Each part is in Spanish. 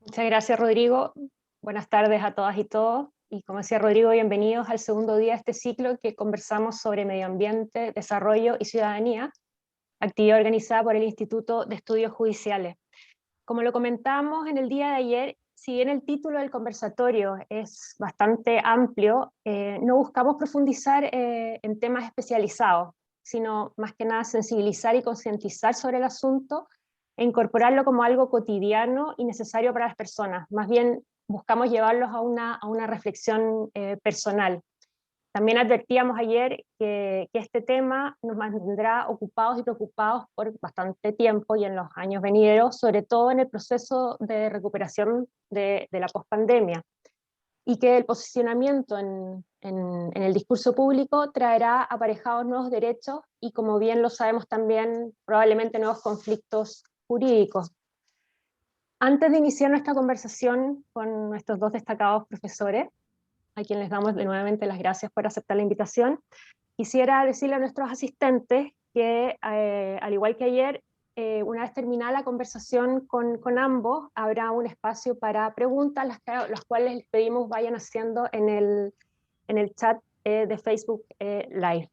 Muchas gracias, Rodrigo. Buenas tardes a todas y todos. Y como decía Rodrigo, bienvenidos al segundo día de este ciclo que conversamos sobre medio ambiente, desarrollo y ciudadanía, actividad organizada por el Instituto de Estudios Judiciales. Como lo comentamos en el día de ayer, si bien el título del conversatorio es bastante amplio, no buscamos profundizar en temas especializados, sino más que nada sensibilizar y concientizar sobre el asunto e incorporarlo como algo cotidiano y necesario para las personas. Más bien buscamos llevarlos a una reflexión personal. También advertíamos ayer que este tema nos mantendrá ocupados y preocupados por bastante tiempo y en los años venideros, sobre todo en el proceso de recuperación de la pospandemia, y que el posicionamiento en el discurso público traerá aparejados nuevos derechos y, como bien lo sabemos también, probablemente nuevos conflictos jurídicos. Antes de iniciar nuestra conversación con nuestros dos destacados profesores, a quienes les damos de nuevamente las gracias por aceptar la invitación, quisiera decirle a nuestros asistentes que, al igual que ayer, una vez terminada la conversación con ambos, habrá un espacio para preguntas, las cuales les pedimos vayan haciendo en el chat de Facebook Live.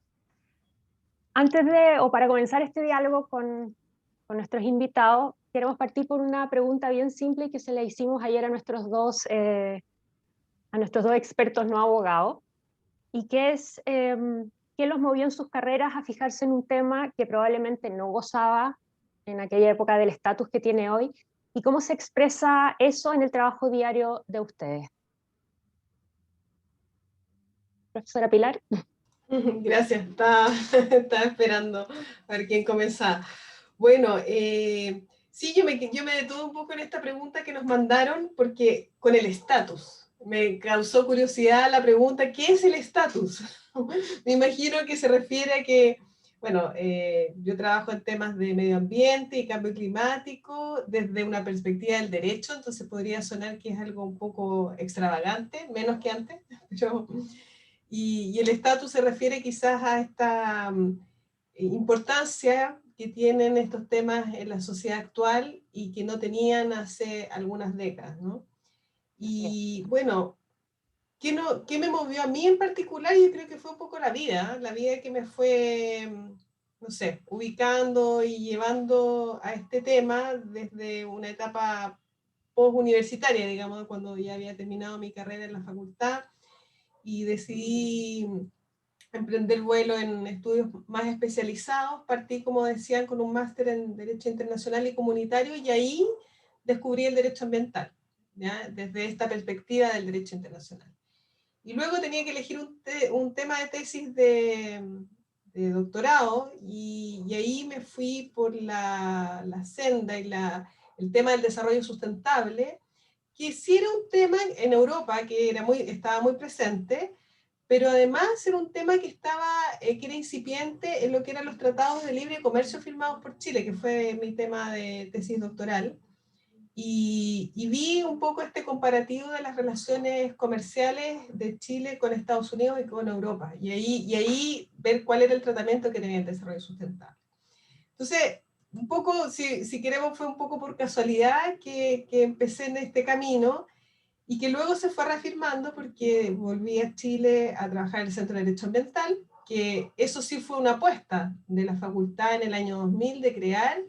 Antes de, o para comenzar este diálogo con nuestros invitados, queremos partir por una pregunta bien simple que se le hicimos ayer a nuestros dos expertos no abogados, y que es qué los movió en sus carreras a fijarse en un tema que probablemente no gozaba en aquella época del estatus que tiene hoy, y cómo se expresa eso en el trabajo diario de ustedes. Profesora Pilar. Gracias, estaba esperando a ver quién comenzaba. Bueno, sí, yo me detuve un poco en esta pregunta que nos mandaron, porque con el estatus, me causó curiosidad la pregunta, ¿qué es el estatus? Me imagino que se refiere a que, bueno, yo trabajo en temas de medio ambiente y cambio climático desde una perspectiva del derecho, entonces podría sonar que es algo un poco extravagante, menos que antes, pero... Y el estatus se refiere quizás a esta importancia que tienen estos temas en la sociedad actual y que no tenían hace algunas décadas, ¿no? Y bueno, ¿qué me movió a mí en particular? Yo creo que fue un poco la vida que me fue, no sé, ubicando y llevando a este tema desde una etapa postuniversitaria, digamos, cuando ya había terminado mi carrera en la facultad y decidí emprender vuelo en estudios más especializados. Partí, como decían, con un máster en Derecho Internacional y Comunitario, y ahí descubrí el derecho ambiental, ¿ya? Desde esta perspectiva del derecho internacional. Y luego tenía que elegir un tema de tesis de doctorado, y ahí me fui por la senda y el tema del desarrollo sustentable, que sí era un tema en Europa que estaba muy presente, pero además era un tema que era incipiente en lo que eran los tratados de libre comercio firmados por Chile, que fue mi tema de tesis doctoral, y vi un poco este comparativo de las relaciones comerciales de Chile con Estados Unidos y con Europa, y ahí ver cuál era el tratamiento que tenía el desarrollo sustentable. Entonces, un poco, si queremos, fue un poco por casualidad que empecé en este camino, y que luego se fue reafirmando porque volví a Chile a trabajar en el Centro de Derecho Ambiental, que eso sí fue una apuesta de la facultad en el año 2000 de crear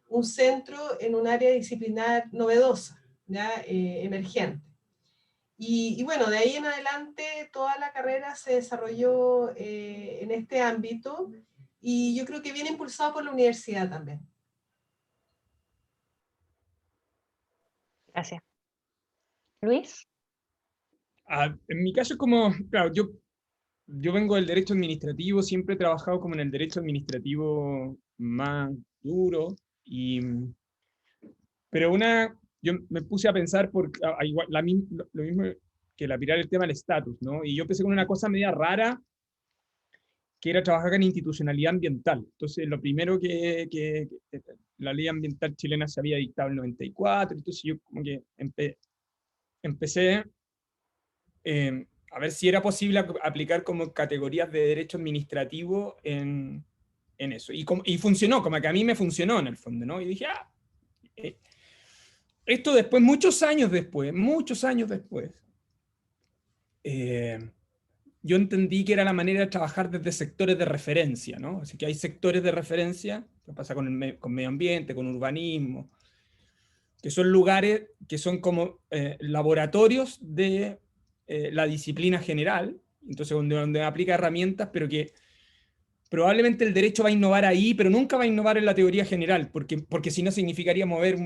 un centro en un área disciplinar novedosa, ¿ya? Emergente. Y bueno, de ahí en adelante toda la carrera se desarrolló en este ámbito, y yo creo que viene impulsado por la universidad también. Gracias. Luis. En mi caso es como, claro, yo vengo del derecho administrativo, siempre he trabajado como en el derecho administrativo más duro, pero yo me puse a pensar, igual, lo mismo que la pirar el tema del estatus, ¿no? Y yo empecé con una cosa media rara, que era trabajar en institucionalidad ambiental. Entonces, lo primero que la ley ambiental chilena se había dictado en el 94, entonces yo como que empecé a ver si era posible aplicar como categorías de derecho administrativo en eso. Y funcionó, como que a mí me funcionó en el fondo, ¿no? Y dije, esto después, muchos años después, yo entendí que era la manera de trabajar desde sectores de referencia, ¿no? Así que hay sectores de referencia, que pasa con medio ambiente, con urbanismo, que son lugares que son como laboratorios de la disciplina general, entonces donde aplica herramientas, pero que probablemente el derecho va a innovar ahí, pero nunca va a innovar en la teoría general, porque si no significaría mover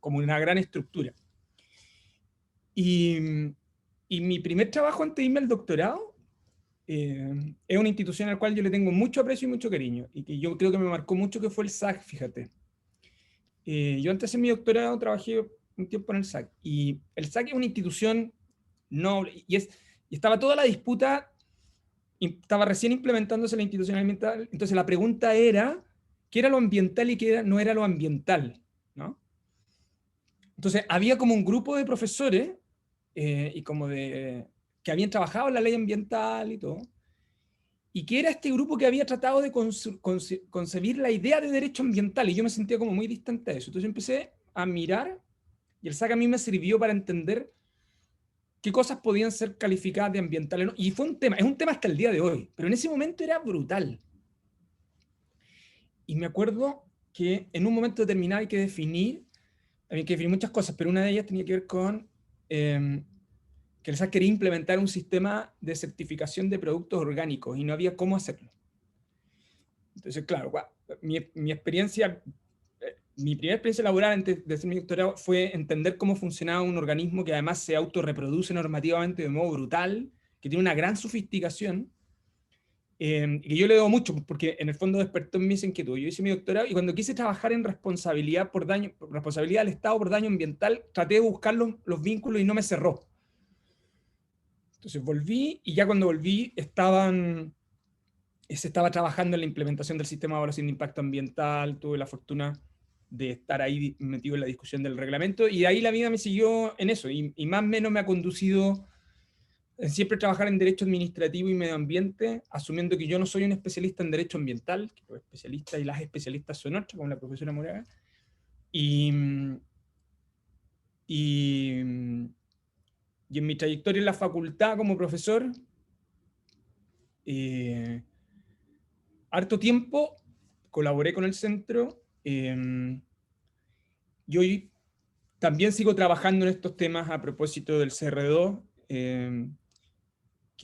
como una gran estructura. Y mi primer trabajo antes de irme al doctorado es una institución a la cual yo le tengo mucho aprecio y mucho cariño, y que yo creo que me marcó mucho, que fue el SAC, fíjate. Yo antes de hacer mi doctorado trabajé un tiempo en el SAC, y el SAC es una institución noble, y estaba toda la disputa, estaba recién implementándose la institucionalidad ambiental, entonces la pregunta era, ¿qué era lo ambiental y qué no era lo ambiental? ¿No? Entonces había como un grupo de profesores y como que habían trabajado en la ley ambiental y todo, y que era este grupo que había tratado de concebir la idea de derecho ambiental, y yo me sentía como muy distante de eso. Entonces empecé a mirar, y el SAC a mí me sirvió para entender qué cosas podían ser calificadas de ambientales, ¿no? Y fue es un tema hasta el día de hoy, pero en ese momento era brutal. Y me acuerdo que en un momento determinado había que definir muchas cosas, pero una de ellas tenía que ver con que el SAC quería implementar un sistema de certificación de productos orgánicos y no había cómo hacerlo. Entonces, claro, mi primera experiencia laboral antes de hacer mi doctorado fue entender cómo funcionaba un organismo que además se autorreproduce normativamente de modo brutal, que tiene una gran sofisticación, y que yo le debo mucho, porque en el fondo despertó en mí esa inquietud. Yo hice mi doctorado y cuando quise trabajar en responsabilidad del Estado por daño ambiental, traté de buscar los vínculos y no me cerró. Entonces volví, y ya cuando volví se estaba trabajando en la implementación del sistema de evaluación de impacto ambiental, tuve la fortuna de estar ahí metido en la discusión del reglamento, y de ahí la vida me siguió en eso, y más o menos me ha conducido en siempre trabajar en derecho administrativo y medio ambiente, asumiendo que yo no soy un especialista en derecho ambiental, que los especialistas y las especialistas son otros, como la profesora Moraga, y en mi trayectoria en la facultad como profesor, harto tiempo colaboré con el centro, y hoy también sigo trabajando en estos temas a propósito del CR2,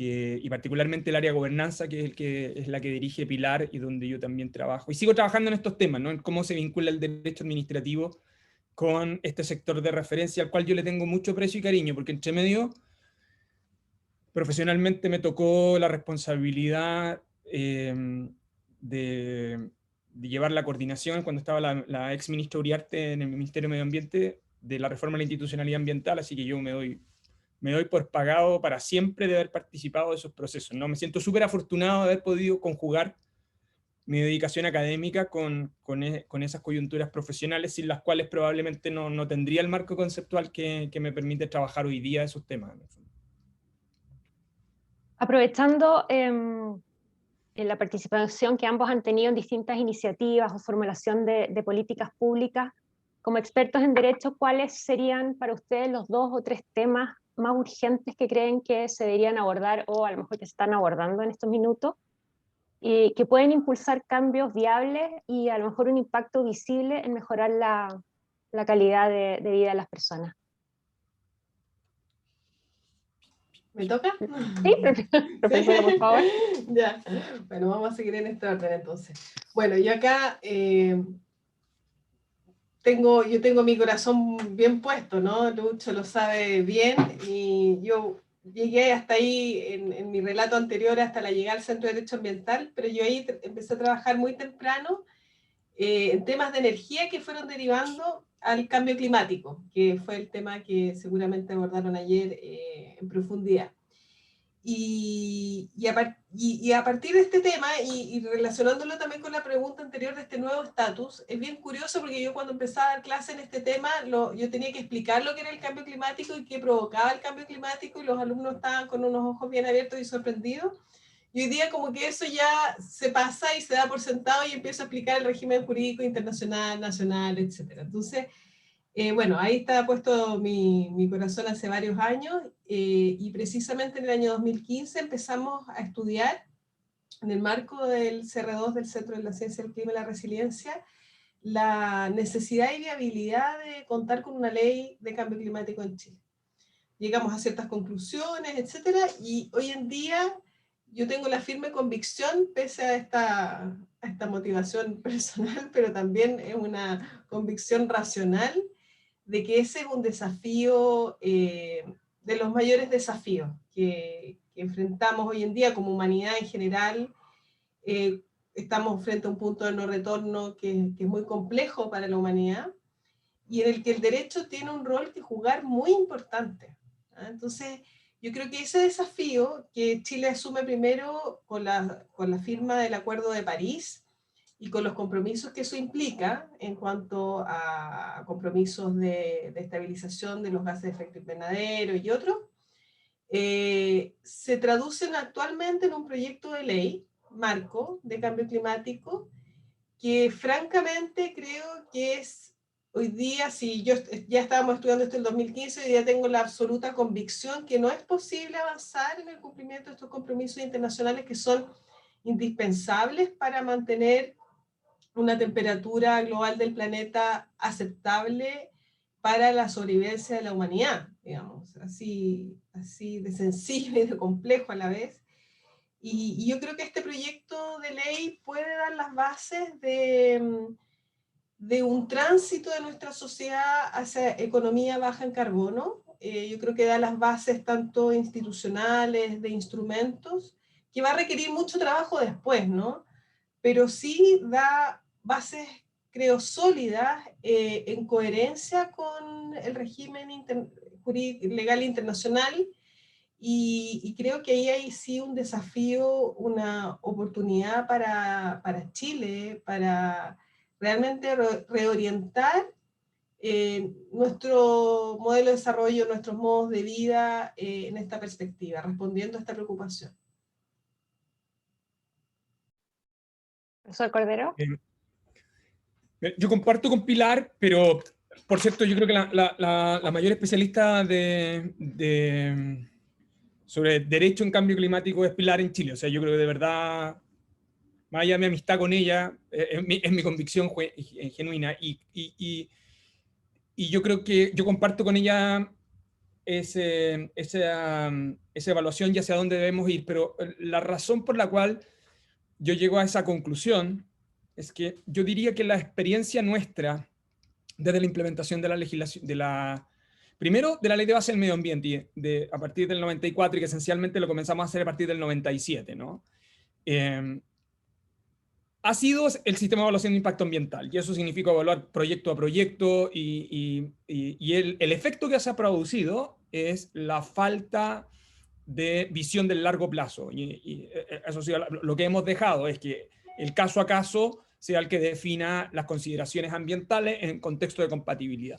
y particularmente el área de gobernanza, que es la que dirige Pilar y donde yo también trabajo. Y sigo trabajando en estos temas, ¿no? En cómo se vincula el derecho administrativo con este sector de referencia al cual yo le tengo mucho aprecio y cariño, porque entre medio, profesionalmente me tocó la responsabilidad de llevar la coordinación cuando estaba la ex ministra Uriarte en el Ministerio de Medio Ambiente de la reforma de la institucionalidad ambiental, así que yo me doy por pagado para siempre de haber participado de esos procesos, ¿no? Me siento súper afortunado de haber podido conjugar mi dedicación académica con esas coyunturas profesionales, sin las cuales probablemente no tendría el marco conceptual que me permite trabajar hoy día esos temas. Aprovechando la participación que ambos han tenido en distintas iniciativas o formulación de políticas públicas, como expertos en derecho, ¿cuáles serían para ustedes los 2 o 3 temas más urgentes que creen que se deberían abordar o a lo mejor que se están abordando en estos minutos y que pueden impulsar cambios viables y a lo mejor un impacto visible en mejorar la calidad de vida de las personas? ¿Me toca? Sí, profesora, por favor. Ya, bueno, vamos a seguir en este orden entonces. Bueno, yo acá yo tengo mi corazón bien puesto, ¿no? Lucho lo sabe bien, y yo llegué hasta ahí en mi relato anterior, hasta la llegada al Centro de Derecho Ambiental, pero yo ahí empecé a trabajar muy temprano en temas de energía que fueron derivando al cambio climático, que fue el tema que seguramente abordaron ayer en profundidad. Y a partir de este tema, y relacionándolo también con la pregunta anterior de este nuevo estatus, es bien curioso porque yo cuando empezaba a dar clase en este tema, yo tenía que explicar lo que era el cambio climático y qué provocaba el cambio climático, y los alumnos estaban con unos ojos bien abiertos y sorprendidos. Y hoy día como que eso ya se pasa y se da por sentado y empieza a explicar el régimen jurídico internacional, nacional, etc. Entonces, bueno, ahí está puesto mi corazón hace varios años, y precisamente en el año 2015 empezamos a estudiar, en el marco del CR2, del Centro de la Ciencia del Clima y la Resiliencia, la necesidad y viabilidad de contar con una ley de cambio climático en Chile. Llegamos a ciertas conclusiones, etcétera, y hoy en día yo tengo la firme convicción, pese a esta motivación personal, pero también es una convicción racional, de que ese es un desafío, de los mayores desafíos que enfrentamos hoy en día como humanidad en general. Estamos frente a un punto de no retorno que es muy complejo para la humanidad, y en el que el derecho tiene un rol que jugar muy importante. Entonces, yo creo que ese desafío que Chile asume primero con la firma del Acuerdo de París y con los compromisos que eso implica en cuanto a compromisos de estabilización de los gases de efecto invernadero y otros, se traducen actualmente en un proyecto de ley marco de cambio climático que francamente creo que es hoy día, si yo ya estábamos estudiando esto en el 2015, hoy día tengo la absoluta convicción que no es posible avanzar en el cumplimiento de estos compromisos internacionales que son indispensables para mantener una temperatura global del planeta aceptable para la sobrevivencia de la humanidad, digamos, así de sencillo y de complejo a la vez. Y yo creo que este proyecto de ley puede dar las bases de un tránsito de nuestra sociedad hacia economía baja en carbono. Yo creo que da las bases tanto institucionales, de instrumentos, que va a requerir mucho trabajo después, ¿no? Pero sí da bases, creo, sólidas, en coherencia con el régimen legal internacional, y creo que ahí hay sí un desafío, una oportunidad para Chile, para realmente reorientar nuestro modelo de desarrollo, nuestros modos de vida, en esta perspectiva, respondiendo a esta preocupación. Profesor Cordero. Yo comparto con Pilar, pero por cierto, yo creo que la mayor especialista sobre derecho en cambio climático es Pilar en Chile. O sea, yo creo que de verdad, más allá de mi amistad con ella, es mi convicción genuina. Y yo creo que yo comparto con ella esa evaluación y hacia dónde debemos ir. Pero la razón por la cual yo llego a esa conclusión es que yo diría que la experiencia nuestra desde la implementación de la legislación, primero de la Ley de Base del Medio Ambiente, a partir del 94, y que esencialmente lo comenzamos a hacer a partir del 97, ¿no? Ha sido el sistema de evaluación de impacto ambiental, y eso significa evaluar proyecto a proyecto, y el efecto que se ha producido es la falta de visión del largo plazo, y eso sí, lo que hemos dejado es que el caso a caso sea el que defina las consideraciones ambientales en contexto de compatibilidad.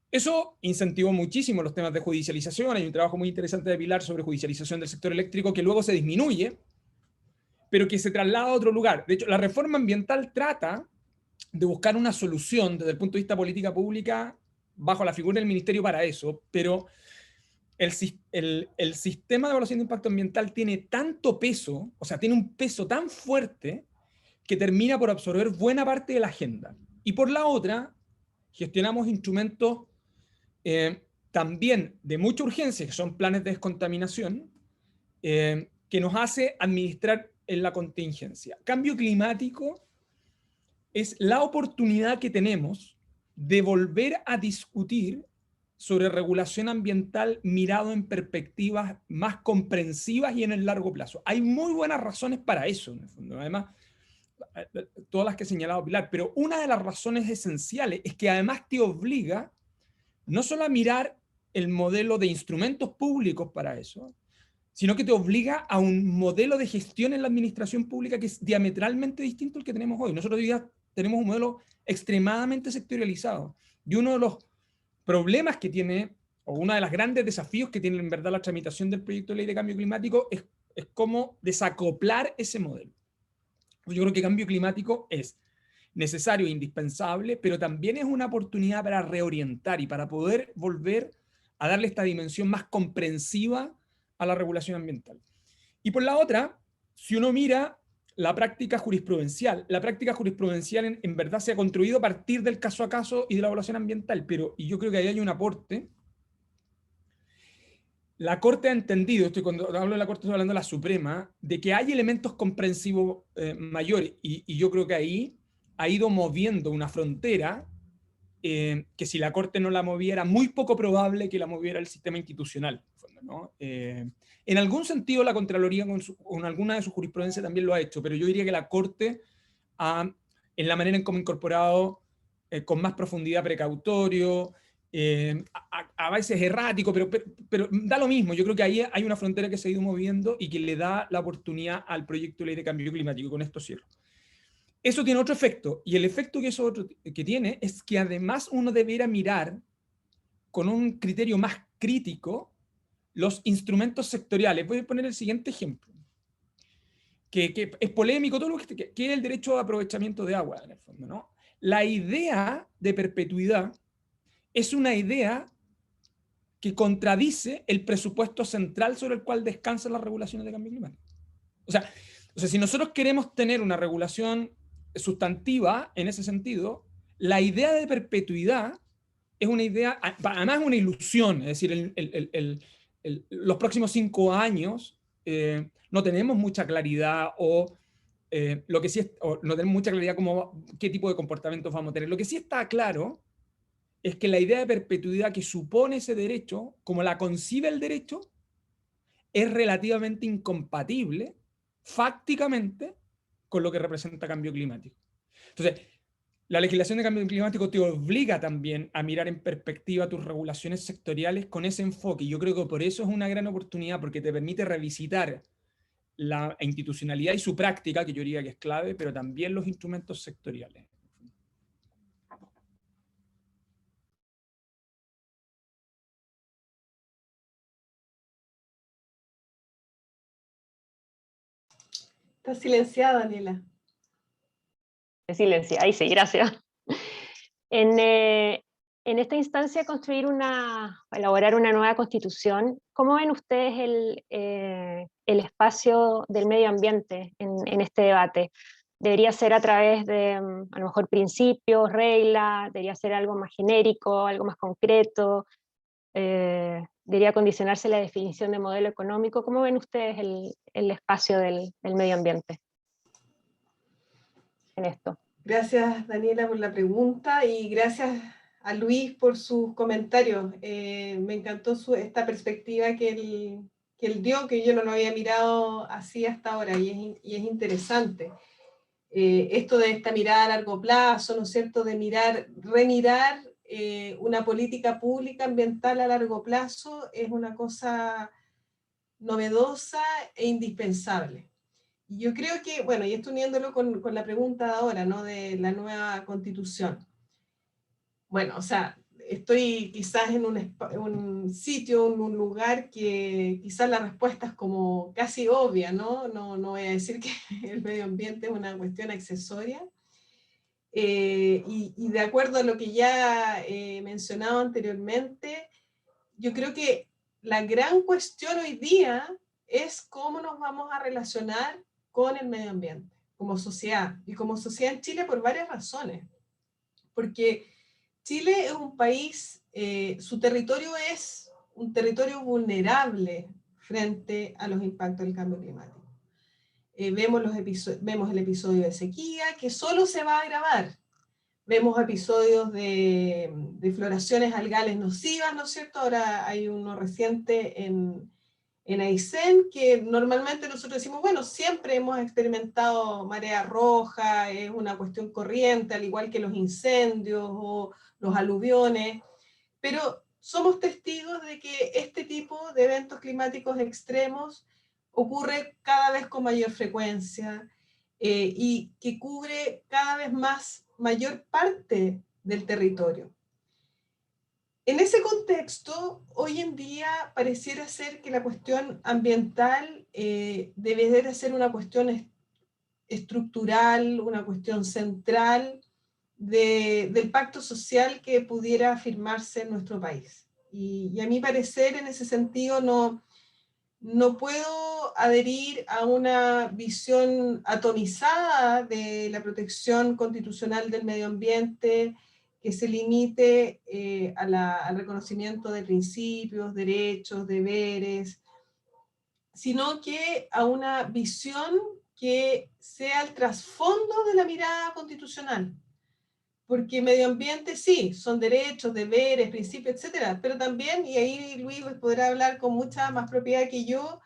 Eso incentivó muchísimo los temas de judicialización. Hay un trabajo muy interesante de Pilar sobre judicialización del sector eléctrico que luego se disminuye, pero que se traslada a otro lugar. De hecho, la reforma ambiental trata de buscar una solución desde el punto de vista política pública bajo la figura del ministerio para eso, pero el sistema de evaluación de impacto ambiental tiene tanto peso, o sea, tiene un peso tan fuerte que termina por absorber buena parte de la agenda. Y por la otra, gestionamos instrumentos también de mucha urgencia, que son planes de descontaminación, que nos hace administrar en la contingencia. Cambio climático es la oportunidad que tenemos de volver a discutir sobre regulación ambiental mirado en perspectivas más comprensivas y en el largo plazo. Hay muy buenas razones para eso, en el fondo. Además, todas las que ha señalado Pilar, pero una de las razones esenciales es que además te obliga no solo a mirar el modelo de instrumentos públicos para eso, sino que te obliga a un modelo de gestión en la administración pública que es diametralmente distinto al que tenemos hoy. Nosotros hoy día tenemos un modelo extremadamente sectorializado, y uno de los problemas que tiene, o uno de los grandes desafíos que tiene en verdad la tramitación del proyecto de ley de cambio climático, es es cómo desacoplar ese modelo. Yo creo que cambio climático es necesario e indispensable, pero también es una oportunidad para reorientar y para poder volver a darle esta dimensión más comprensiva a la regulación ambiental. Y por la otra, si uno mira la práctica jurisprudencial en verdad se ha construido a partir del caso a caso y de la evaluación ambiental, y yo creo que ahí hay un aporte. La Corte ha entendido, cuando hablo de la Corte estoy hablando de la Suprema, de que hay elementos comprensivos mayores, y yo creo que ahí ha ido moviendo una frontera que si la Corte no la movía era muy poco probable que la moviera el sistema institucional, ¿no? En algún sentido la Contraloría con alguna de sus jurisprudencias también lo ha hecho, pero yo diría que la Corte en la manera en cómo ha incorporado con más profundidad precautorio, a veces errático, pero da lo mismo. Yo creo que ahí hay una frontera que se ha ido moviendo y que le da la oportunidad al proyecto de ley de cambio climático. Con esto cierro. Eso tiene otro efecto, y el efecto que eso otro que tiene es que además uno debiera mirar con un criterio más crítico los instrumentos sectoriales. Voy a poner el siguiente ejemplo, que es polémico, todo lo que es el derecho de aprovechamiento de agua, en el fondo, ¿no? La idea de perpetuidad es una idea que contradice el presupuesto central sobre el cual descansan las regulaciones de cambio climático. O sea, si nosotros queremos tener una regulación sustantiva en ese sentido, la idea de perpetuidad es una idea, además es una ilusión, es decir, los próximos 5 años no tenemos mucha claridad lo que sí o no tenemos mucha claridad como qué tipo de comportamientos vamos a tener. Lo que sí está claro es que la idea de perpetuidad que supone ese derecho, como la concibe el derecho, es relativamente incompatible fácticamente con lo que representa cambio climático. Entonces, la legislación de cambio climático te obliga también a mirar en perspectiva tus regulaciones sectoriales con ese enfoque. Y yo creo que por eso es una gran oportunidad, porque te permite revisitar la institucionalidad y su práctica, que yo diría que es clave, pero también los instrumentos sectoriales. Está silenciada, Daniela. Silencia, ahí sí, gracias. En esta instancia, elaborar una nueva constitución, ¿cómo ven ustedes el espacio del medio ambiente en este debate? ¿Debería ser a través de, a lo mejor, principios, reglas? ¿Debería ser algo más genérico, algo más concreto? ¿Debería condicionarse la definición de modelo económico? ¿Cómo ven ustedes el espacio del medio ambiente en esto? Gracias, Daniela, por la pregunta y gracias a Luis por sus comentarios. Me encantó esta perspectiva que él dio, que yo no lo había mirado así hasta ahora y es interesante. Esto de esta mirada a largo plazo, ¿no es cierto?, de remirar una política pública ambiental a largo plazo es una cosa novedosa e indispensable. Y yo creo que, bueno, y esto uniéndolo con la pregunta de ahora, ¿no?, de la nueva constitución. Bueno, o sea, estoy quizás en un sitio, en un lugar que quizás la respuesta es como casi obvia, ¿no? No voy a decir que el medio ambiente es una cuestión accesoria. Y de acuerdo a lo que ya he mencionado anteriormente, yo creo que la gran cuestión hoy día es cómo nos vamos a relacionar con el medio ambiente como sociedad, y como sociedad en Chile por varias razones. Porque Chile es un país, su territorio es un territorio vulnerable frente a los impactos del cambio climático. Vemos el episodio de sequía, que solo se va a agravar. Vemos episodios de floraciones algales nocivas, ¿no es cierto? Ahora hay uno reciente en Aysén, que normalmente nosotros decimos, bueno, siempre hemos experimentado marea roja, es una cuestión corriente, al igual que los incendios o los aluviones, pero somos testigos de que este tipo de eventos climáticos extremos ocurre cada vez con mayor frecuencia y que cubre cada vez mayor parte del territorio. En ese contexto, contexto, hoy en día pareciera ser que la cuestión ambiental debe ser una cuestión estructural, una cuestión central del pacto social que pudiera firmarse en nuestro país. Y a mi parecer, en ese sentido, no puedo adherir a una visión atomizada de la protección constitucional del medio ambiente que se limite al reconocimiento de principios, derechos, deberes, sino que a una visión que sea el trasfondo de la mirada constitucional. Porque medio ambiente sí, son derechos, deberes, principios, etcétera, pero también, y ahí Luis podrá hablar con mucha más propiedad que yo,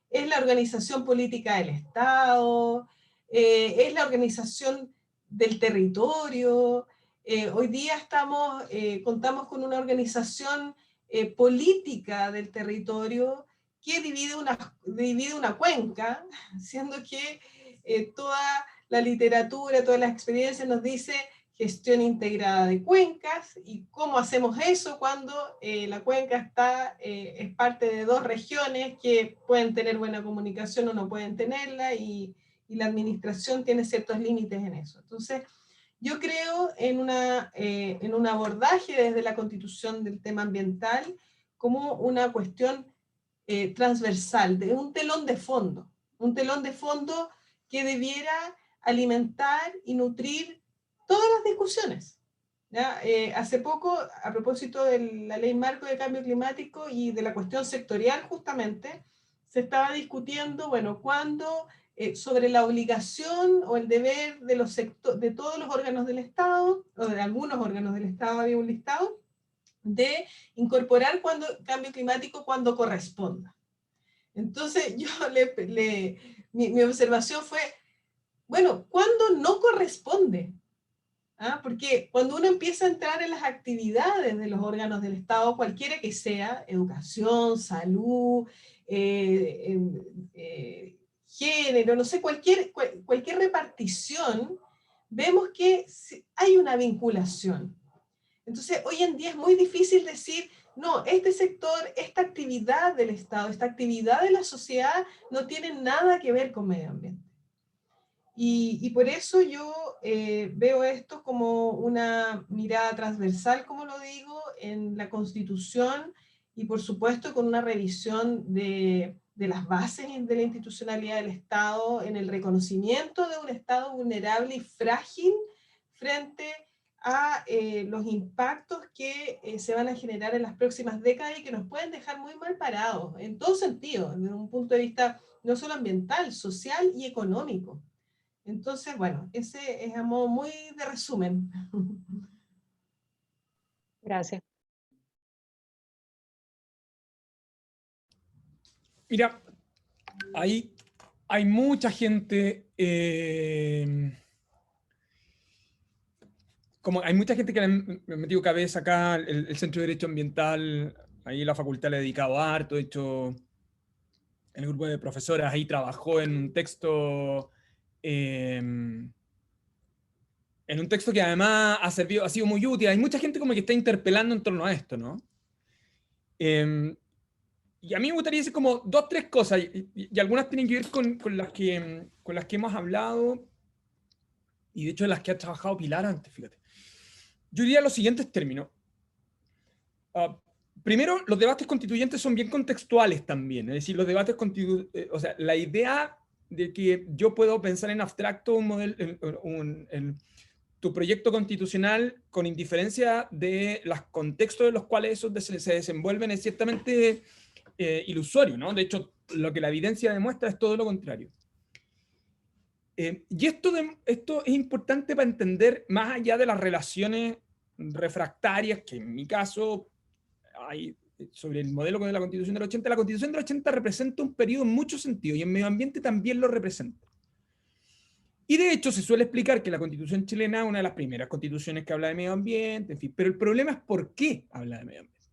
es la organización política del Estado, es la organización del territorio. Hoy día contamos con una organización política del territorio que divide una cuenca, siendo que toda la literatura, todas las experiencias nos dice gestión integrada de cuencas, y cómo hacemos eso cuando la cuenca es parte de dos regiones que pueden tener buena comunicación o no pueden tenerla, y la administración tiene ciertos límites en eso. Entonces, yo creo en un abordaje desde la Constitución del tema ambiental como una cuestión transversal, de un telón de fondo que debiera alimentar y nutrir todas las discusiones. ¿Ya? Hace poco, a propósito de la Ley Marco de Cambio Climático y de la cuestión sectorial justamente, se estaba discutiendo, bueno, cuándo sobre la obligación o el deber de todos los órganos del Estado, o de algunos órganos del Estado, había un listado, de incorporar cambio climático cuando corresponda. Entonces mi observación fue, bueno, ¿cuándo no corresponde? Porque cuando uno empieza a entrar en las actividades de los órganos del Estado, cualquiera que sea, educación, salud, género, no sé, cualquier repartición, vemos que hay una vinculación. Entonces, hoy en día es muy difícil decir, no, este sector, esta actividad del Estado, esta actividad de la sociedad no tiene nada que ver con medio ambiente. Y por eso yo veo esto como una mirada transversal, como lo digo, en la Constitución, y por supuesto con una revisión de las bases de la institucionalidad del Estado, en el reconocimiento de un Estado vulnerable y frágil frente a los impactos que se van a generar en las próximas décadas y que nos pueden dejar muy mal parados, en todo sentido, desde un punto de vista no solo ambiental, social y económico. Entonces, bueno, ese es a modo muy de resumen. Gracias. Mira, hay mucha gente, hay mucha gente que le ha metido cabeza acá, el Centro de Derecho Ambiental, ahí la facultad le ha dedicado harto, de hecho, el grupo de profesoras ahí trabajó en un texto que además ha sido muy útil. Hay mucha gente como que está interpelando en torno a esto, ¿no? Y a mí me gustaría decir como 2 o 3 cosas, y algunas tienen que ver con las que hemos hablado, y de hecho de las que ha trabajado Pilar antes, fíjate. Yo diría los siguientes términos. Primero, los debates constituyentes son bien contextuales también, es decir, los debates o sea, la idea de que yo puedo pensar en abstracto un modelo, tu proyecto constitucional con indiferencia de los contextos en los cuales esos se desenvuelven es ciertamente ilusorio, ¿no? De hecho, lo que la evidencia demuestra es todo lo contrario. Y esto es importante para entender, más allá de las relaciones refractarias, que en mi caso hay sobre el modelo de la Constitución del 80. La Constitución del 80 representa un periodo en muchos sentidos, y en medio ambiente también lo representa. Y de hecho se suele explicar que la Constitución chilena es una de las primeras constituciones que habla de medio ambiente, en fin, pero el problema es por qué habla de medio ambiente.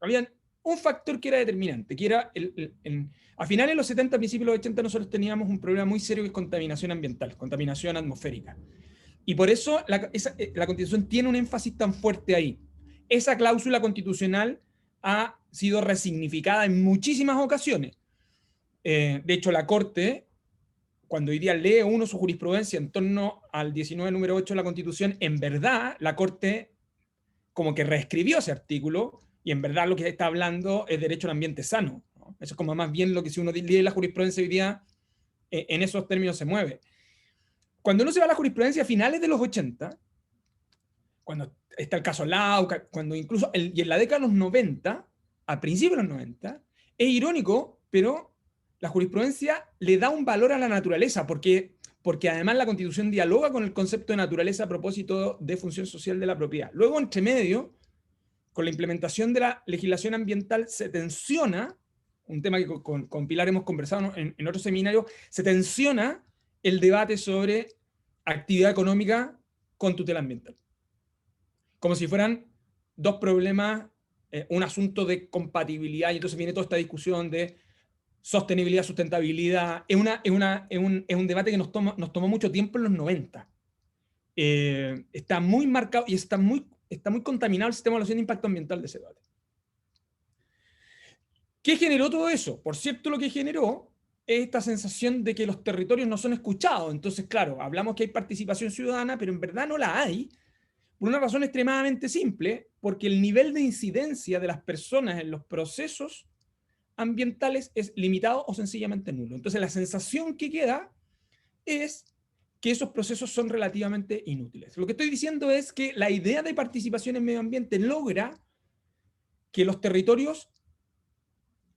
Había un factor que era determinante, que era, a finales de los 70, principios de los 80, nosotros teníamos un problema muy serio que es contaminación ambiental, contaminación atmosférica. Y por eso la Constitución tiene un énfasis tan fuerte ahí. Esa cláusula constitucional ha sido resignificada en muchísimas ocasiones. De hecho, la Corte, cuando hoy día lee uno su jurisprudencia en torno al 19 número 8 de la Constitución, en verdad la Corte como que reescribió ese artículo y en verdad lo que está hablando es derecho al ambiente sano, ¿no? Eso es como más bien lo que si uno lee la jurisprudencia hoy día, en esos términos se mueve. Cuando uno se va a la jurisprudencia a finales de los 80, cuando está el caso Lauca, cuando incluso, y en la década de los 90, a principios de los 90, es irónico, pero la jurisprudencia le da un valor a la naturaleza, porque además la Constitución dialoga con el concepto de naturaleza a propósito de función social de la propiedad. Luego, entre medio, con la implementación de la legislación ambiental, se tensiona, un tema que con Pilar hemos conversado en otro seminario, se tensiona el debate sobre actividad económica con tutela ambiental. Como si fueran dos problemas, un asunto de compatibilidad, y entonces viene toda esta discusión de sostenibilidad, sustentabilidad. Es un debate que nos tomó mucho tiempo en los 90. Está muy marcado y está muy contaminado el sistema de evaluación de impacto ambiental de ese debate. ¿Qué generó todo eso? Por cierto, lo que generó es esta sensación de que los territorios no son escuchados. Entonces, claro, hablamos que hay participación ciudadana, pero en verdad no la hay, por una razón extremadamente simple, porque el nivel de incidencia de las personas en los procesos ambientales es limitado o sencillamente nulo. Entonces, la sensación que queda es que esos procesos son relativamente inútiles. Lo que estoy diciendo es que la idea de participación en medio ambiente logra que los territorios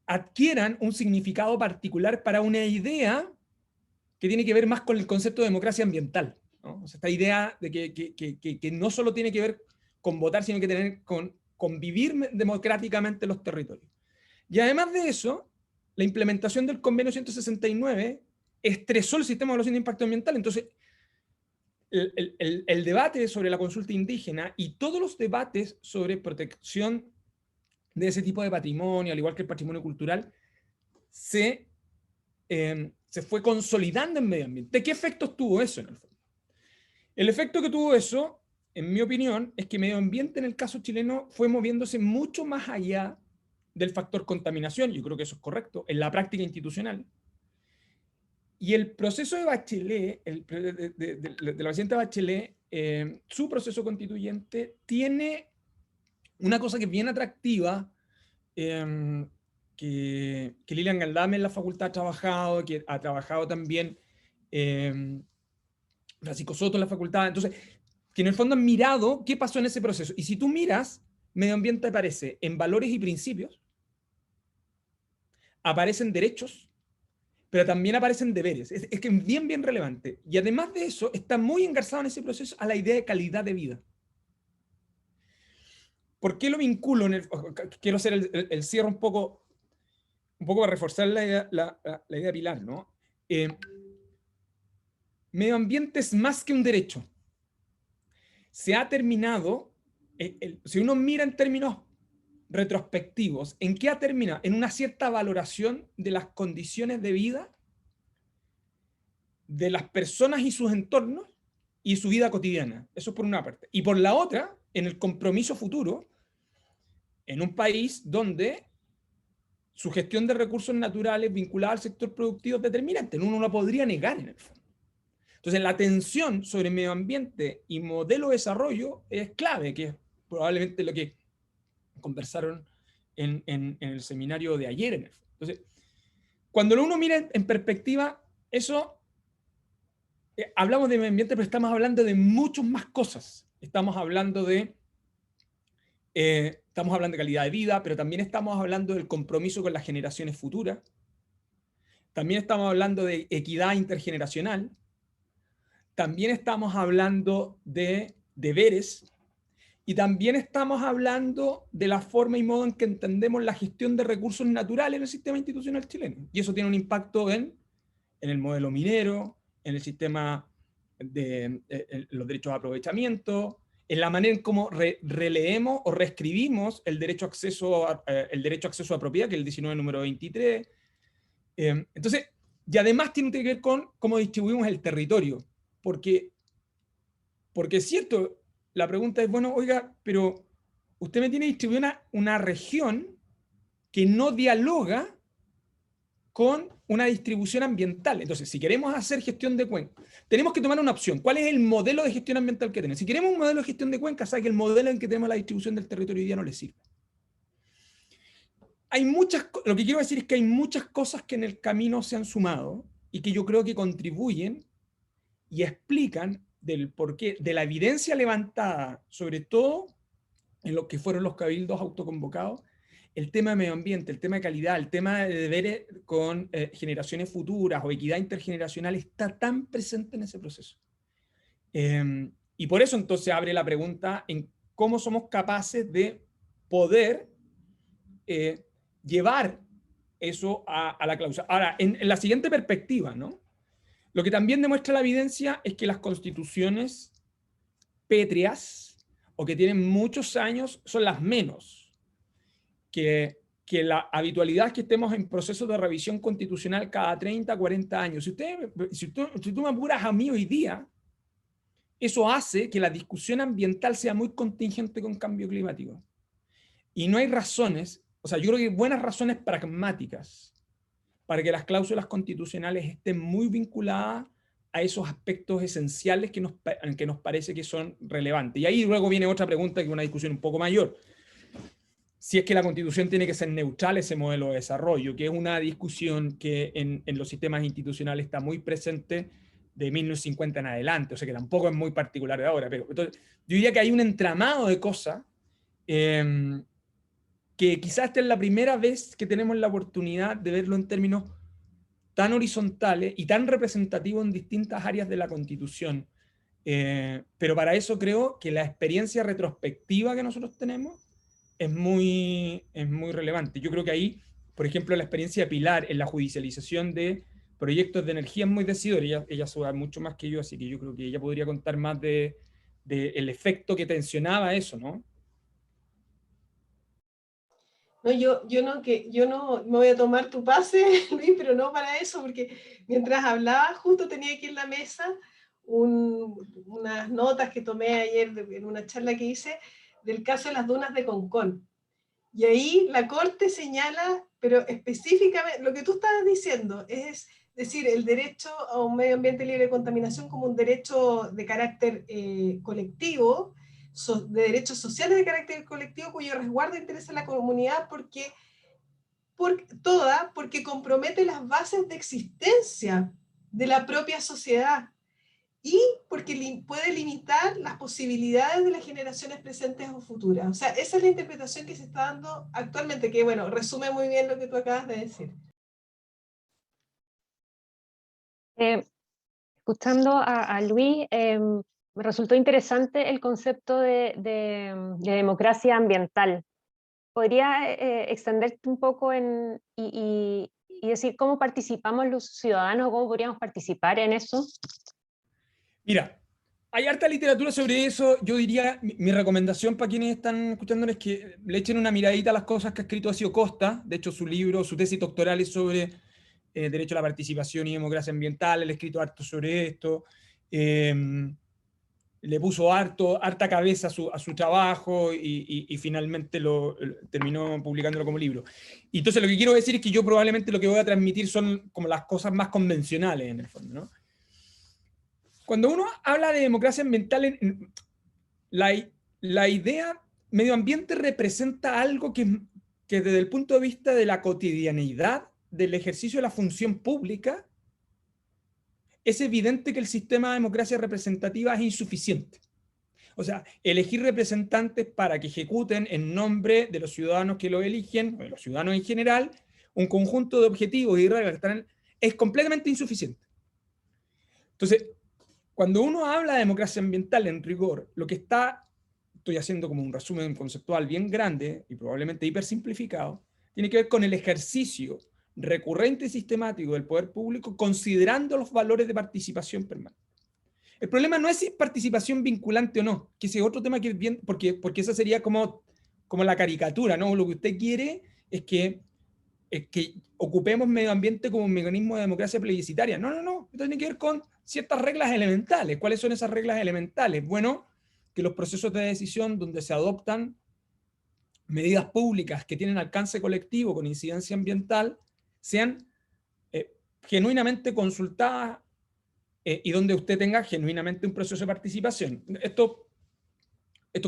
adquieran un significado particular para una idea que tiene que ver más con el concepto de democracia ambiental, ¿no? O sea, esta idea de que no solo tiene que ver con votar, sino que tener con convivir democráticamente los territorios. Y además de eso, la implementación del convenio 169 estresó el sistema de evaluación de impacto ambiental. Entonces, el debate sobre la consulta indígena y todos los debates sobre protección de ese tipo de patrimonio, al igual que el patrimonio cultural, se fue consolidando en medio ambiente. ¿Qué efectos tuvo eso en el fondo? El efecto que tuvo eso, en mi opinión, es que medio ambiente en el caso chileno fue moviéndose mucho más allá del factor contaminación, yo creo que eso es correcto, en la práctica institucional. Y el proceso de Bachelet, de la presidenta Bachelet, su proceso constituyente tiene una cosa que es bien atractiva, que Lilian Galdame en la facultad ha trabajado, que ha trabajado también Francisco Soto en la facultad. Entonces, que en el fondo han mirado qué pasó en ese proceso. Y si tú miras, medio ambiente aparece en valores y principios, aparecen derechos, pero también aparecen deberes. Es que es bien, bien relevante. Y además de eso, está muy engarzado en ese proceso a la idea de calidad de vida. ¿Por qué lo vinculo? Quiero hacer el cierre un poco para reforzar la idea de Pilar, ¿no? Medio ambiente es más que un derecho. Se ha terminado, si uno mira en términos retrospectivos, ¿en qué ha terminado? En una cierta valoración de las condiciones de vida de las personas y sus entornos y su vida cotidiana. Eso por una parte. Y por la otra, en el compromiso futuro, en un país donde su gestión de recursos naturales vinculada al sector productivo es determinante. Uno no lo podría negar en el fondo. Entonces, la atención sobre medio ambiente y modelo de desarrollo es clave, que es probablemente lo que conversaron en el seminario de ayer. En el fondo. Entonces, cuando uno mira en perspectiva, eso, hablamos de medio ambiente, pero estamos hablando de muchas más cosas. Estamos hablando de calidad de vida, pero también estamos hablando del compromiso con las generaciones futuras. También estamos hablando de equidad intergeneracional. También estamos hablando de deberes. Y también estamos hablando de la forma y modo en que entendemos la gestión de recursos naturales en el sistema institucional chileno. Y eso tiene un impacto en el modelo minero, en el sistema de los derechos de aprovechamiento, en la manera en cómo releemos o reescribimos el derecho a acceso a propiedad, que es el 19 número 23. Entonces, y además tiene que ver con cómo distribuimos el territorio, porque es cierto, la pregunta es, bueno, oiga, pero usted me tiene distribuida una región que no dialoga con una distribución ambiental. Entonces, si queremos hacer gestión de cuenca, tenemos que tomar una opción. ¿Cuál es el modelo de gestión ambiental que tenemos? Si queremos un modelo de gestión de cuenca, sabe que el modelo en que tenemos la distribución del territorio hoy día no le sirve. Lo que quiero decir es que hay muchas cosas que en el camino se han sumado y que yo creo que contribuyen y explican del porqué, de la evidencia levantada, sobre todo en lo que fueron los cabildos autoconvocados, el tema de medio ambiente, el tema de calidad, el tema de deberes con generaciones futuras o equidad intergeneracional está tan presente en ese proceso. Y por eso entonces abre la pregunta en cómo somos capaces de poder llevar eso a la cláusula. Ahora, en la siguiente perspectiva, ¿no? Lo que también demuestra la evidencia es que las constituciones pétreas o que tienen muchos años son las menos. Que la habitualidad es que estemos en procesos de revisión constitucional cada 30, 40 años. Si tú me apuras a mí hoy día, eso hace que la discusión ambiental sea muy contingente con cambio climático. Y no hay razones, o sea, yo creo que hay buenas razones pragmáticas para que las cláusulas constitucionales estén muy vinculadas a esos aspectos esenciales que nos parece que son relevantes. Y ahí luego viene otra pregunta, que es una discusión un poco mayor. Si es que la Constitución tiene que ser neutral, ese modelo de desarrollo, que es una discusión que en los sistemas institucionales está muy presente de 1950 en adelante, o sea que tampoco es muy particular de ahora, pero entonces, yo diría que hay un entramado de cosas que quizás esta es la primera vez que tenemos la oportunidad de verlo en términos tan horizontales y tan representativos en distintas áreas de la Constitución. Pero para eso creo que la experiencia retrospectiva que nosotros tenemos es muy relevante. Yo creo que ahí, por ejemplo, la experiencia de Pilar en la judicialización de proyectos de energía es muy decidora. Ella sabe mucho más que yo, así que yo creo que ella podría contar más de el efecto que tensionaba eso, ¿no? No, yo no me voy a tomar tu pase, Luis, pero no para eso, porque mientras hablaba, justo tenía aquí en la mesa unas notas que tomé ayer en una charla que hice del caso de las dunas de Concón. Y ahí la Corte señala, pero específicamente, lo que tú estabas diciendo, es decir, el derecho a un medio ambiente libre de contaminación como un derecho de carácter colectivo, de derechos sociales de carácter colectivo, cuyo resguardo interesa a la comunidad porque compromete las bases de existencia de la propia sociedad y porque puede limitar las posibilidades de las generaciones presentes o futuras. O sea, esa es la interpretación que se está dando actualmente, que bueno, resume muy bien lo que tú acabas de decir. Escuchando a Luis, me resultó interesante el concepto de democracia ambiental. ¿Podría extenderte un poco y decir cómo participamos los ciudadanos, cómo podríamos participar en eso? Mira, hay harta literatura sobre eso. Yo diría, mi recomendación para quienes están escuchando es que le echen una miradita a las cosas que ha escrito Acio Costa. De hecho, su libro, su tesis doctoral es sobre derecho a la participación y democracia ambiental. Él ha escrito harto sobre esto. Le puso harta cabeza a su trabajo y finalmente terminó publicándolo como libro. Y entonces lo que quiero decir es que yo probablemente lo que voy a transmitir son como las cosas más convencionales en el fondo, ¿no? Cuando uno habla de democracia ambiental, la idea medio ambiente representa algo que desde el punto de vista de la cotidianeidad del ejercicio de la función pública, es evidente que el sistema de democracia representativa es insuficiente. O sea, elegir representantes para que ejecuten en nombre de los ciudadanos que lo eligen, o de los ciudadanos en general, un conjunto de objetivos y reglas es completamente insuficiente. Entonces, cuando uno habla de democracia ambiental en rigor, lo que estoy haciendo como un resumen conceptual bien grande y probablemente hipersimplificado, tiene que ver con el ejercicio recurrente y sistemático del poder público considerando los valores de participación permanente. El problema no es si es participación vinculante o no, que ese es otro tema que es bien, porque esa sería como la caricatura, ¿no? Lo que usted quiere es que ocupemos medio ambiente como un mecanismo de democracia plebiscitaria. No. Esto tiene que ver con ciertas reglas elementales. ¿Cuáles son esas reglas elementales? Bueno, que los procesos de decisión donde se adoptan medidas públicas que tienen alcance colectivo con incidencia ambiental sean genuinamente consultadas y donde usted tenga genuinamente un proceso de participación. Esto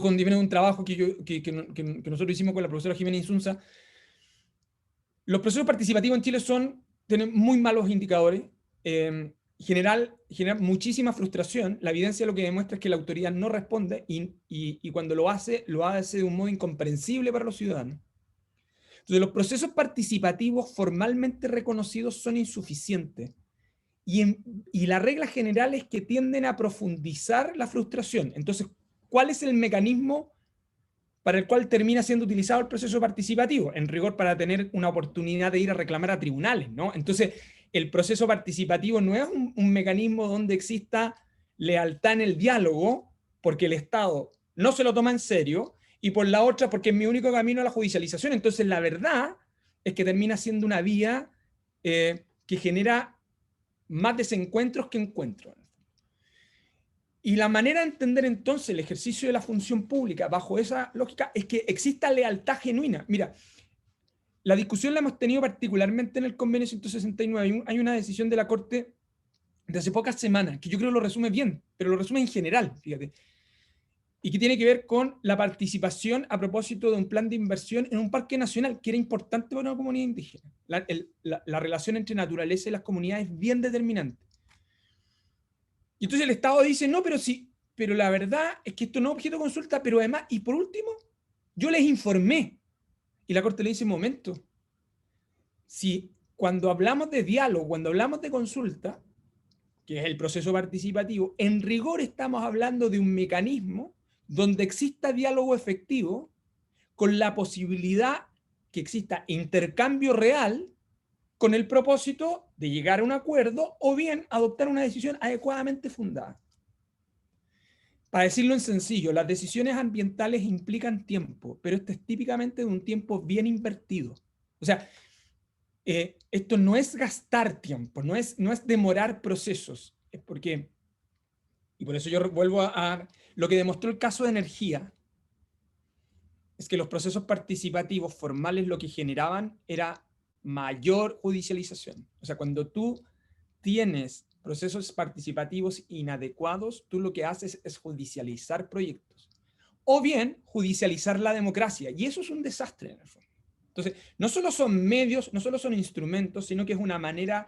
contiene un trabajo que nosotros hicimos con la profesora Jimena Insunza. Los procesos participativos en Chile tienen muy malos indicadores, generan muchísima frustración. La evidencia lo que demuestra es que la autoridad no responde y cuando lo hace de un modo incomprensible para los ciudadanos. Entonces, los procesos participativos formalmente reconocidos son insuficientes. Y la regla general es que tienden a profundizar la frustración. Entonces, ¿cuál es el mecanismo para el cual termina siendo utilizado el proceso participativo? En rigor, para tener una oportunidad de ir a reclamar a tribunales, ¿no? Entonces, el proceso participativo no es un mecanismo donde exista lealtad en el diálogo, porque el Estado no se lo toma en serio, y por la otra, porque es mi único camino a la judicialización. Entonces, la verdad es que termina siendo una vía que genera más desencuentros que encuentros. Y la manera de entender entonces el ejercicio de la función pública bajo esa lógica es que exista lealtad genuina. Mira, la discusión la hemos tenido particularmente en el convenio 169. Hay una decisión de la Corte de hace pocas semanas que yo creo lo resume bien, pero lo resume en general, fíjate, y que tiene que ver con la participación a propósito de un plan de inversión en un parque nacional que era importante para una comunidad indígena. La relación entre naturaleza y las comunidades es bien determinante. Y entonces el Estado dice, no, pero la verdad es que esto no es objeto de consulta, pero además, y por último, yo les informé. Y la Corte le dice, momento, si cuando hablamos de diálogo, cuando hablamos de consulta, que es el proceso participativo, en rigor estamos hablando de un mecanismo donde exista diálogo efectivo con la posibilidad que exista intercambio real con el propósito de llegar a un acuerdo o bien adoptar una decisión adecuadamente fundada. Para decirlo en sencillo, las decisiones ambientales implican tiempo, pero esto es típicamente de un tiempo bien invertido. O sea, esto no es gastar tiempo, no es demorar procesos, es porque, y por eso yo vuelvo a lo que demostró el caso de energía, es que los procesos participativos formales lo que generaban era mayor judicialización. O sea, cuando tú tienes procesos participativos inadecuados, tú lo que haces es judicializar proyectos. O bien, judicializar la democracia. Y eso es un desastre en el fondo. Entonces, no solo son medios, no solo son instrumentos, sino que es una manera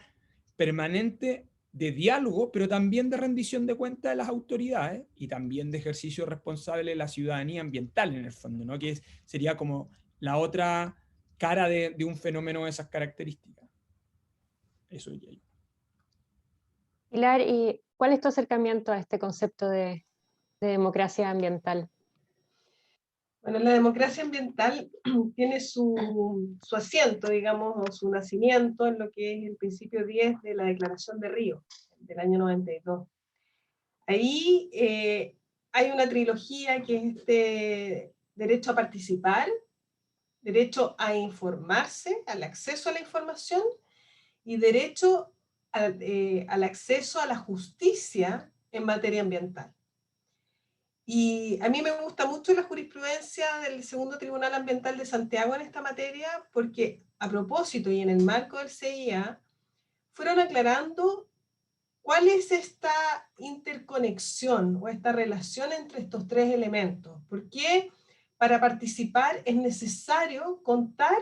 permanente de diálogo, pero también de rendición de cuentas de las autoridades y también de ejercicio responsable de la ciudadanía ambiental, en el fondo, ¿no? Que sería como la otra cara de un fenómeno de esas características. Eso diría yo. Pilar, ¿y cuál es tu acercamiento a este concepto de democracia ambiental? Bueno, la democracia ambiental tiene su asiento, digamos, o su nacimiento en lo que es el principio 10 de la Declaración de Río, del año 92. Ahí hay una trilogía que es este derecho a participar, derecho a informarse, al acceso a la información, y derecho al acceso a la justicia en materia ambiental. Y a mí me gusta mucho la jurisprudencia del Segundo Tribunal Ambiental de Santiago en esta materia, porque a propósito y en el marco del CIA, fueron aclarando cuál es esta interconexión o esta relación entre estos tres elementos. ¿Por qué para participar es necesario contar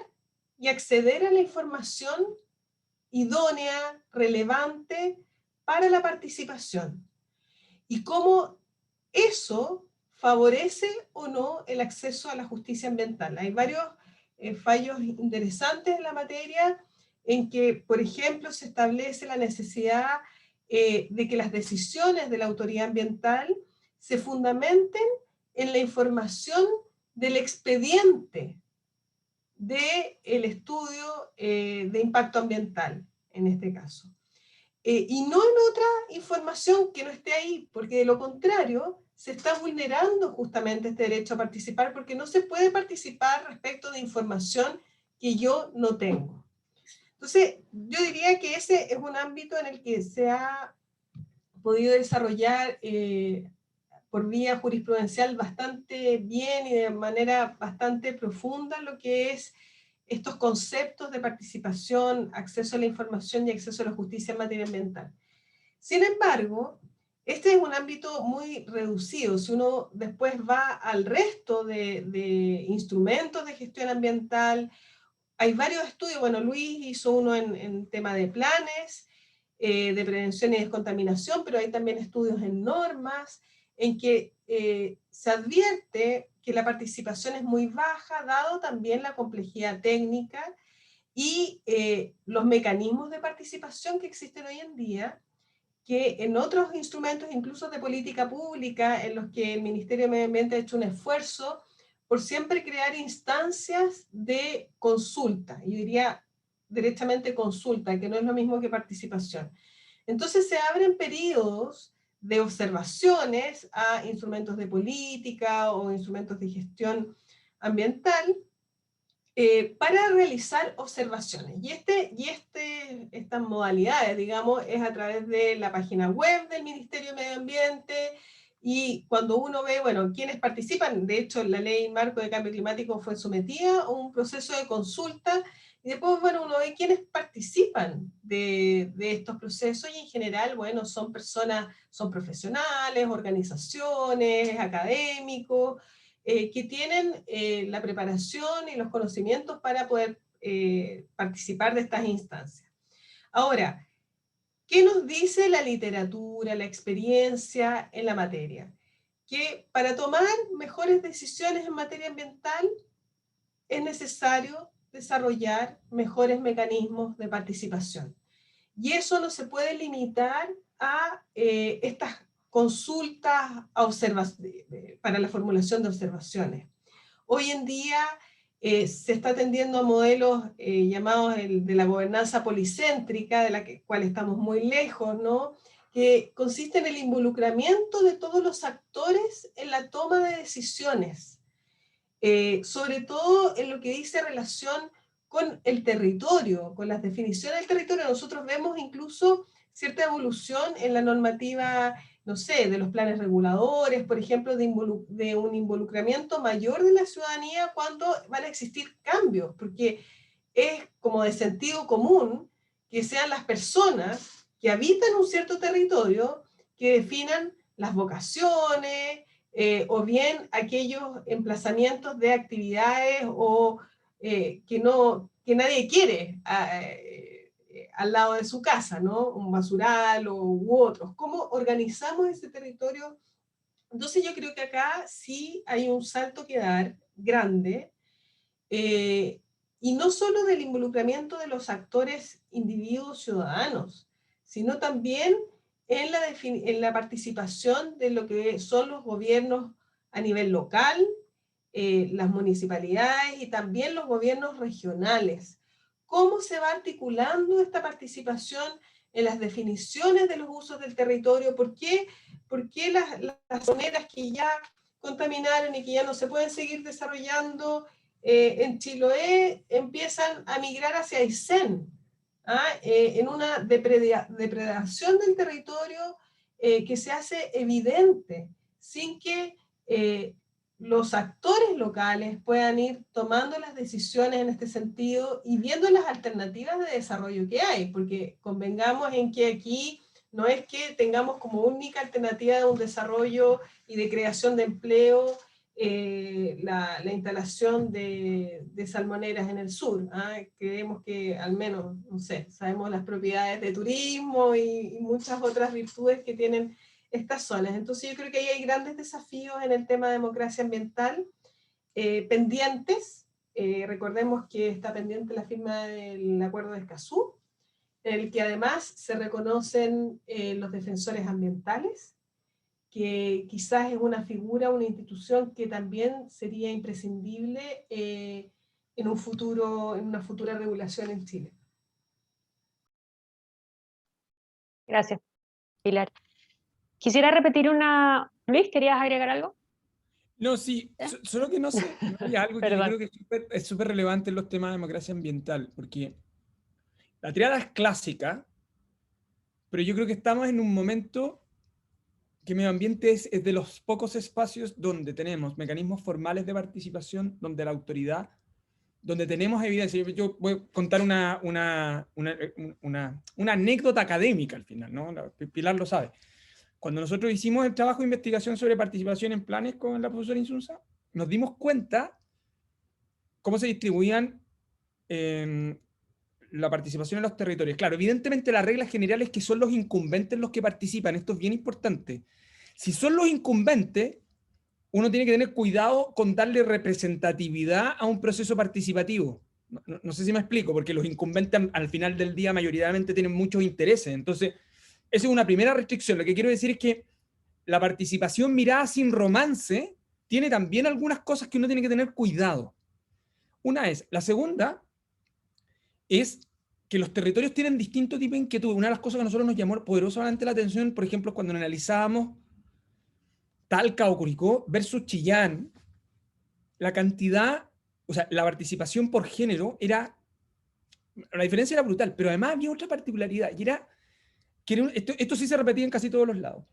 y acceder a la información idónea, relevante para la participación? Y cómo eso favorece o no el acceso a la justicia ambiental. Hay varios fallos interesantes en la materia en que, por ejemplo, se establece la necesidad de que las decisiones de la autoridad ambiental se fundamenten en la información del expediente del estudio de impacto ambiental, en este caso. Y no en otra información que no esté ahí, porque de lo contrario se está vulnerando justamente este derecho a participar, porque no se puede participar respecto de información que yo no tengo. Entonces, yo diría que ese es un ámbito en el que se ha podido desarrollar por vía jurisprudencial bastante bien y de manera bastante profunda lo que es estos conceptos de participación, acceso a la información y acceso a la justicia en materia ambiental. Sin embargo, este es un ámbito muy reducido. Si uno después va al resto de instrumentos de gestión ambiental, hay varios estudios. Bueno, Luis hizo uno en tema de planes, de prevención y descontaminación, pero hay también estudios en normas, en que se advierte que la participación es muy baja, dado también la complejidad técnica y los mecanismos de participación que existen hoy en día, que en otros instrumentos, incluso de política pública, en los que el Ministerio de Medio Ambiente ha hecho un esfuerzo por siempre crear instancias de consulta, yo diría derechamente consulta, que no es lo mismo que participación. Entonces se abren periodos de observaciones a instrumentos de política o instrumentos de gestión ambiental para realizar observaciones. Y estas modalidades, digamos, es a través de la página web del Ministerio de Medio Ambiente, y cuando uno ve, bueno, quiénes participan, de hecho la ley marco de cambio climático fue sometida a un proceso de consulta, y después, bueno, uno ve quiénes participan de estos procesos, y en general, bueno, son personas, son profesionales, organizaciones, académicos, que tienen la preparación y los conocimientos para poder participar de estas instancias. Ahora, ¿qué nos dice la literatura, la experiencia en la materia? Que para tomar mejores decisiones en materia ambiental es necesario desarrollar mejores mecanismos de participación. Y eso no se puede limitar a estas consultas para la formulación de observaciones. Hoy en día se está atendiendo a modelos llamados de la gobernanza policéntrica, de la cual estamos muy lejos, ¿no? Que consiste en el involucramiento de todos los actores en la toma de decisiones, sobre todo en lo que dice relación con el territorio, con las definiciones del territorio. Nosotros vemos incluso cierta evolución en la normativa, no sé, de los planes reguladores, por ejemplo, de un involucramiento mayor de la ciudadanía cuando van a existir cambios, porque es como de sentido común que sean las personas que habitan un cierto territorio que definan las vocaciones, o bien aquellos emplazamientos de actividades o que nadie quiere al lado de su casa, ¿no? Un basural u otros. ¿Cómo organizamos ese territorio? Entonces yo creo que acá sí hay un salto que dar grande, y no solo del involucramiento de los actores individuos ciudadanos, sino también en la participación de lo que son los gobiernos a nivel local, las municipalidades y también los gobiernos regionales. ¿Cómo se va articulando esta participación en las definiciones de los usos del territorio? ¿Por qué las zonas que ya contaminaron y que ya no se pueden seguir desarrollando en Chiloé empiezan a migrar hacia Aysén, en una depredación del territorio que se hace evidente, sin que los actores locales puedan ir tomando las decisiones en este sentido y viendo las alternativas de desarrollo que hay, porque convengamos en que aquí no es que tengamos como única alternativa de un desarrollo y de creación de empleo la instalación de salmoneras en el sur. Creemos que al menos, no sé, sabemos las propiedades de turismo y muchas otras virtudes que tienen estas zonas. Entonces yo creo que ahí hay grandes desafíos en el tema de democracia ambiental pendientes. Recordemos que está pendiente la firma del Acuerdo de Escazú, en el que además se reconocen los defensores ambientales, que quizás es una figura, una institución que también sería imprescindible en un futuro, en una futura regulación en Chile. Gracias, Pilar. Quisiera repetir una... Luis, ¿querías agregar algo? No, sí, solo que no sé, no hay algo que yo Perdón. creo que es súper relevante en los temas de democracia ambiental, porque la triada es clásica, pero yo creo que estamos en un momento que medio ambiente es de los pocos espacios donde tenemos mecanismos formales de participación, donde la autoridad, donde tenemos evidencia. Yo voy a contar una anécdota académica al final, ¿no? Pilar lo sabe. Cuando nosotros hicimos el trabajo de investigación sobre participación en planes con la profesora Insunza, nos dimos cuenta cómo se distribuían la participación en los territorios. Claro, evidentemente la regla general es que son los incumbentes los que participan. Esto es bien importante. Si son los incumbentes, uno tiene que tener cuidado con darle representatividad a un proceso participativo. No sé si me explico, porque los incumbentes al final del día mayoritariamente tienen muchos intereses. Entonces, esa es una primera restricción. Lo que quiero decir es que la participación mirada sin romance tiene también algunas cosas que uno tiene que tener cuidado. Una es, la segunda es que los territorios tienen distinto tipo de inquietud. Una de las cosas que a nosotros nos llamó poderosamente la atención, por ejemplo, cuando analizábamos Talca o Curicó versus Chillán, la cantidad, o sea, la participación por género era, la diferencia era brutal, pero además había otra particularidad, y era que esto sí se repetía en casi todos los lados,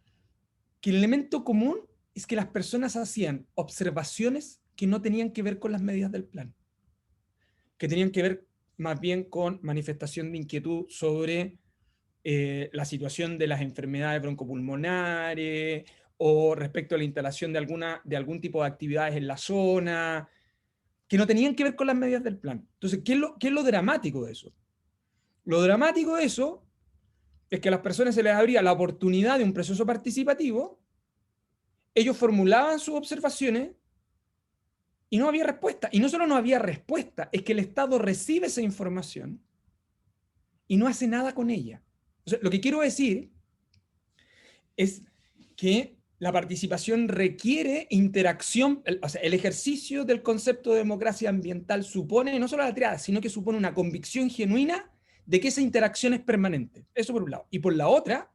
que el elemento común es que las personas hacían observaciones que no tenían que ver con las medidas del plan, que tenían que ver más bien con manifestación de inquietud sobre la situación de las enfermedades broncopulmonares, o respecto a la instalación de algún tipo de actividades en la zona, que no tenían que ver con las medidas del plan. Entonces, ¿qué es lo dramático de eso? Lo dramático de eso es que a las personas se les abría la oportunidad de un proceso participativo, ellos formulaban sus observaciones y no había respuesta. Y no solo no había respuesta, es que el Estado recibe esa información y no hace nada con ella. O sea, lo que quiero decir es que la participación requiere interacción, o sea, el ejercicio del concepto de democracia ambiental supone no solo la triada, sino que supone una convicción genuina de que esa interacción es permanente. Eso por un lado. Y por la otra,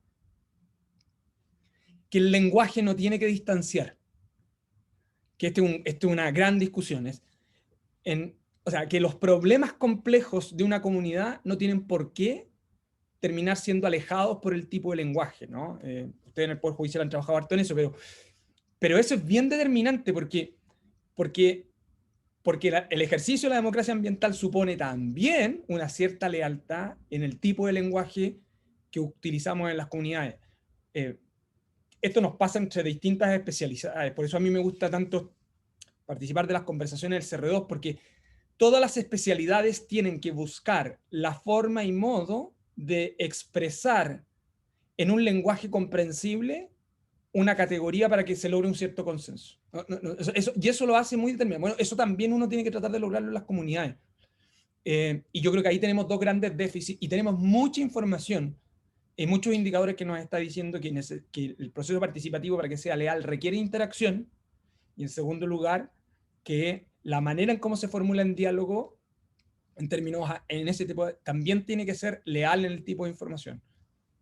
que el lenguaje no tiene que distanciar. Que este es una gran discusión. O sea, que los problemas complejos de una comunidad no tienen por qué terminar siendo alejados por el tipo de lenguaje, ¿no? Ustedes en el Poder Judicial han trabajado harto en eso, pero eso es bien determinante porque el ejercicio de la democracia ambiental supone también una cierta lealtad en el tipo de lenguaje que utilizamos en las comunidades. Esto nos pasa entre distintas especialidades, por eso a mí me gusta tanto participar de las conversaciones del CR2, porque todas las especialidades tienen que buscar la forma y modo de expresar en un lenguaje comprensible una categoría para que se logre un cierto consenso. Y eso lo hace muy determinado. Bueno, eso también uno tiene que tratar de lograrlo en las comunidades. Y yo creo que ahí tenemos dos grandes déficits y tenemos mucha información y muchos indicadores que nos está diciendo que el proceso participativo, para que sea leal, requiere interacción. Y en segundo lugar, que la manera en cómo se formula en diálogo en ese tipo también tiene que ser leal en el tipo de información,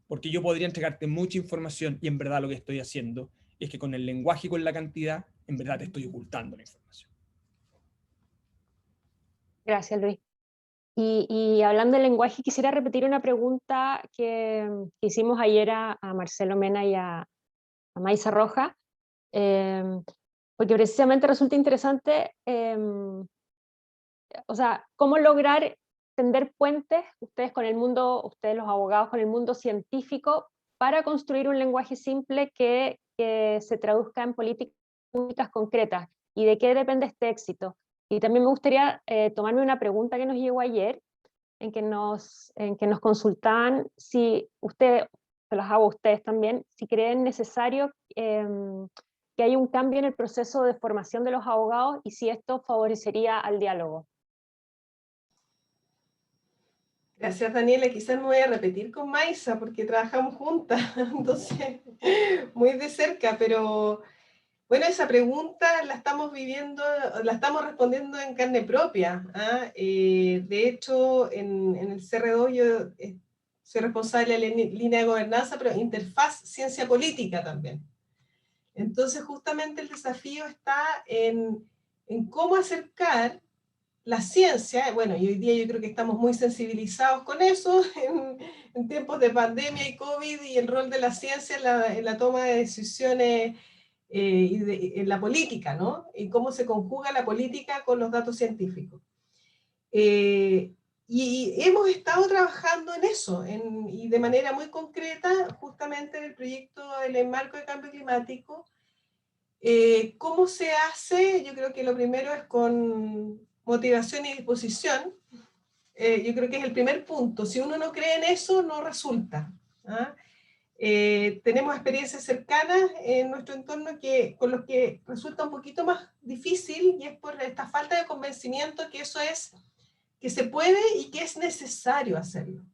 porque yo podría entregarte mucha información y en verdad lo que estoy haciendo es que con el lenguaje y con la cantidad en verdad te estoy ocultando la información. Gracias, Luis. Y hablando del lenguaje, quisiera repetir una pregunta que hicimos ayer a Marcelo Mena y a Maisa Roja, porque precisamente resulta interesante, o sea, cómo lograr tender puentes, ustedes con el mundo, ustedes los abogados con el mundo científico, para construir un lenguaje simple que se traduzca en políticas públicas concretas, y de qué depende este éxito. Y también me gustaría tomarme una pregunta que nos llegó ayer, en que nos consultaban si ustedes, se las hago a ustedes también, si creen necesario que haya un cambio en el proceso de formación de los abogados y si esto favorecería al diálogo. Gracias, Daniela. Quizás me voy a repetir con Maisa porque trabajamos juntas, entonces muy de cerca, pero bueno, esa pregunta la estamos viviendo, la estamos respondiendo en carne propia. De hecho, en el CR2 yo soy responsable de la línea de gobernanza, pero interfaz ciencia política también. Entonces, justamente el desafío está en cómo acercar la ciencia, bueno, y hoy día yo creo que estamos muy sensibilizados con eso, en tiempos de pandemia y COVID, y el rol de la ciencia en la toma de decisiones en la política, ¿no? Y cómo se conjuga la política con los datos científicos. Y hemos estado trabajando en eso, y de manera muy concreta, justamente en el proyecto del marco de cambio climático. ¿Cómo se hace? Yo creo que lo primero es con motivación y disposición. Yo creo que es el primer punto. Si uno no cree en eso, no resulta. ¿Ah? Tenemos experiencias cercanas en nuestro entorno con los que resulta un poquito más difícil, y es por esta falta de convencimiento que eso es, que se puede y que es necesario hacerlo.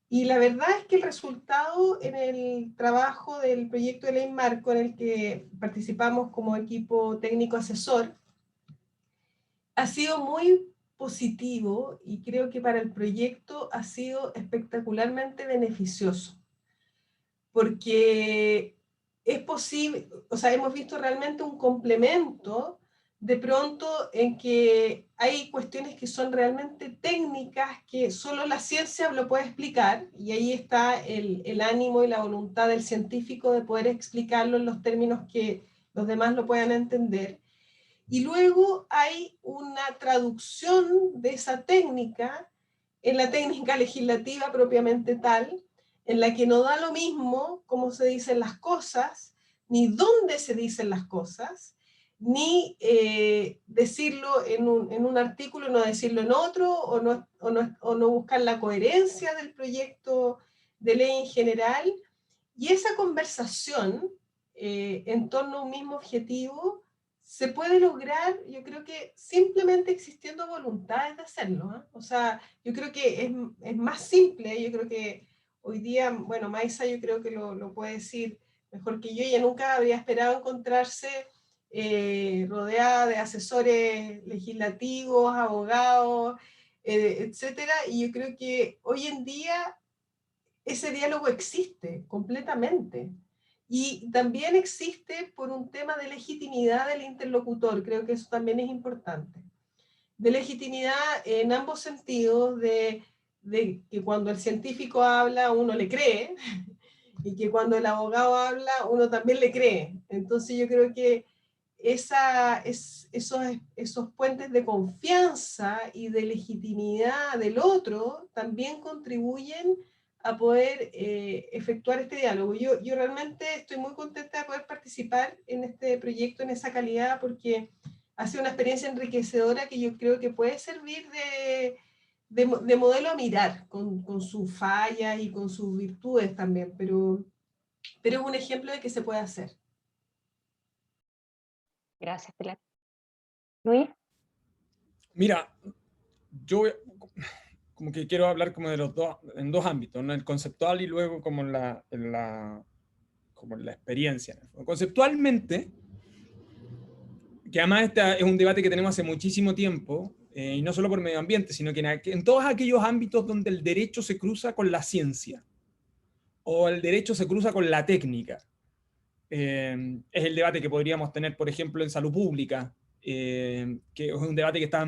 Y la verdad es que el resultado en el trabajo del proyecto de ley marco, en el que participamos como equipo técnico asesor, ha sido muy positivo, y creo que para el proyecto ha sido espectacularmente beneficioso. Porque es posible, o sea, hemos visto realmente un complemento de pronto en que hay cuestiones que son realmente técnicas que solo la ciencia lo puede explicar, y ahí está el ánimo y la voluntad del científico de poder explicarlo en los términos que los demás lo puedan entender. Y luego hay una traducción de esa técnica en la técnica legislativa propiamente tal, en la que no da lo mismo cómo se dicen las cosas, ni dónde se dicen las cosas, ni decirlo en un artículo y no decirlo en otro, o no buscar la coherencia del proyecto de ley en general. Y esa conversación en torno a un mismo objetivo se puede lograr, yo creo que simplemente existiendo voluntades de hacerlo, ¿eh? O sea, yo creo que es más simple. Yo creo que hoy día, bueno, Maisa yo creo que lo puede decir mejor que yo. Ella nunca habría esperado encontrarse rodeada de asesores legislativos, abogados, etcétera. Y yo creo que hoy en día ese diálogo existe completamente. Y también existe por un tema de legitimidad del interlocutor. Creo que eso también es importante. De legitimidad en ambos sentidos, de que cuando el científico habla uno le cree, y que cuando el abogado habla uno también le cree. Entonces yo creo que esos puentes de confianza y de legitimidad del otro también contribuyen a poder efectuar este diálogo. Yo realmente estoy muy contenta de poder participar en este proyecto en esa calidad, porque ha sido una experiencia enriquecedora que yo creo que puede servir de modelo a mirar, con sus fallas y con sus virtudes también, pero es un ejemplo de que se puede hacer. Gracias, Pilar. Luis. Mira, yo como que quiero hablar como de los dos, en dos ámbitos, ¿no? El conceptual y luego como como en la experiencia. Conceptualmente, que además este es un debate que tenemos hace muchísimo tiempo, y no solo por medio ambiente, sino que en todos aquellos ámbitos donde el derecho se cruza con la ciencia, o el derecho se cruza con la técnica. Es el debate que podríamos tener, por ejemplo, en salud pública, que es un debate que está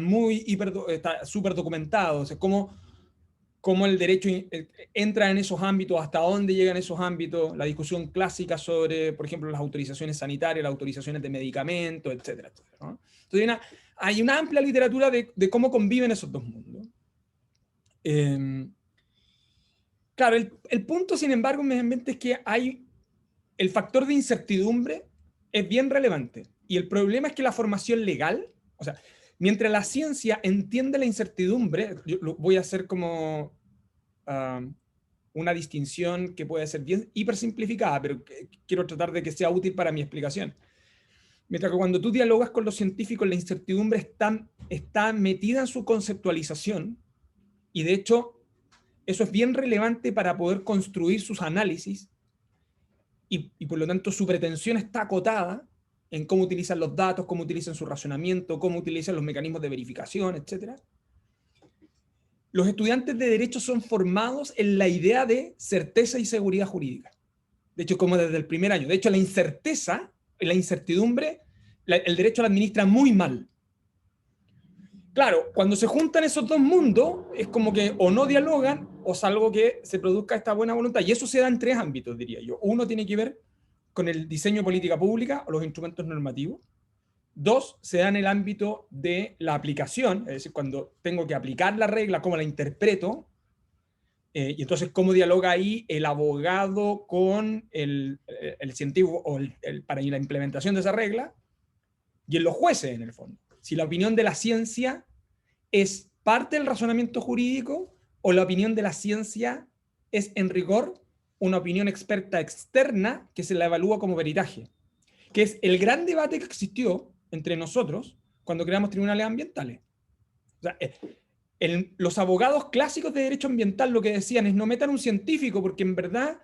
está súper documentado. O sea, cómo el derecho entra en esos ámbitos, hasta dónde llegan esos ámbitos, la discusión clásica sobre, por ejemplo, las autorizaciones sanitarias, las autorizaciones de medicamentos, etcétera, etcétera, ¿no? Entonces hay una amplia literatura de cómo conviven esos dos mundos. Claro, el punto, sin embargo, en medio ambiente es que el factor de incertidumbre es bien relevante. Y el problema es que la formación legal, o sea, mientras la ciencia entiende la incertidumbre, yo voy a hacer como una distinción que puede ser bien hipersimplificada, pero quiero tratar de que sea útil para mi explicación. Mientras que cuando tú dialogas con los científicos, la incertidumbre está metida en su conceptualización, y de hecho eso es bien relevante para poder construir sus análisis, y por lo tanto su pretensión está acotada en cómo utilizan los datos, cómo utilizan su razonamiento, cómo utilizan los mecanismos de verificación, etc. Los estudiantes de Derecho son formados en la idea de certeza y seguridad jurídica. De hecho, como desde el primer año. De hecho, la incertidumbre, el derecho la administra muy mal. claro, cuando se juntan esos dos mundos, es como que o no dialogan, o salvo que se produzca esta buena voluntad. Y eso se da en 3 ámbitos, diría yo. Uno tiene que ver con el diseño de política pública o los instrumentos normativos. 2, se da en el ámbito de la aplicación, es decir, cuando tengo que aplicar la regla, cómo la interpreto, y entonces cómo dialoga ahí el abogado con el científico o para la implementación de esa regla, y en los jueces, en el fondo. Si la opinión de la ciencia es parte del razonamiento jurídico o la opinión de la ciencia es, en rigor, una opinión experta externa que se la evalúa como peritaje, que es el gran debate que existió entre nosotros cuando creamos tribunales ambientales. O sea, los abogados clásicos de derecho ambiental lo que decían es no metan un científico porque en verdad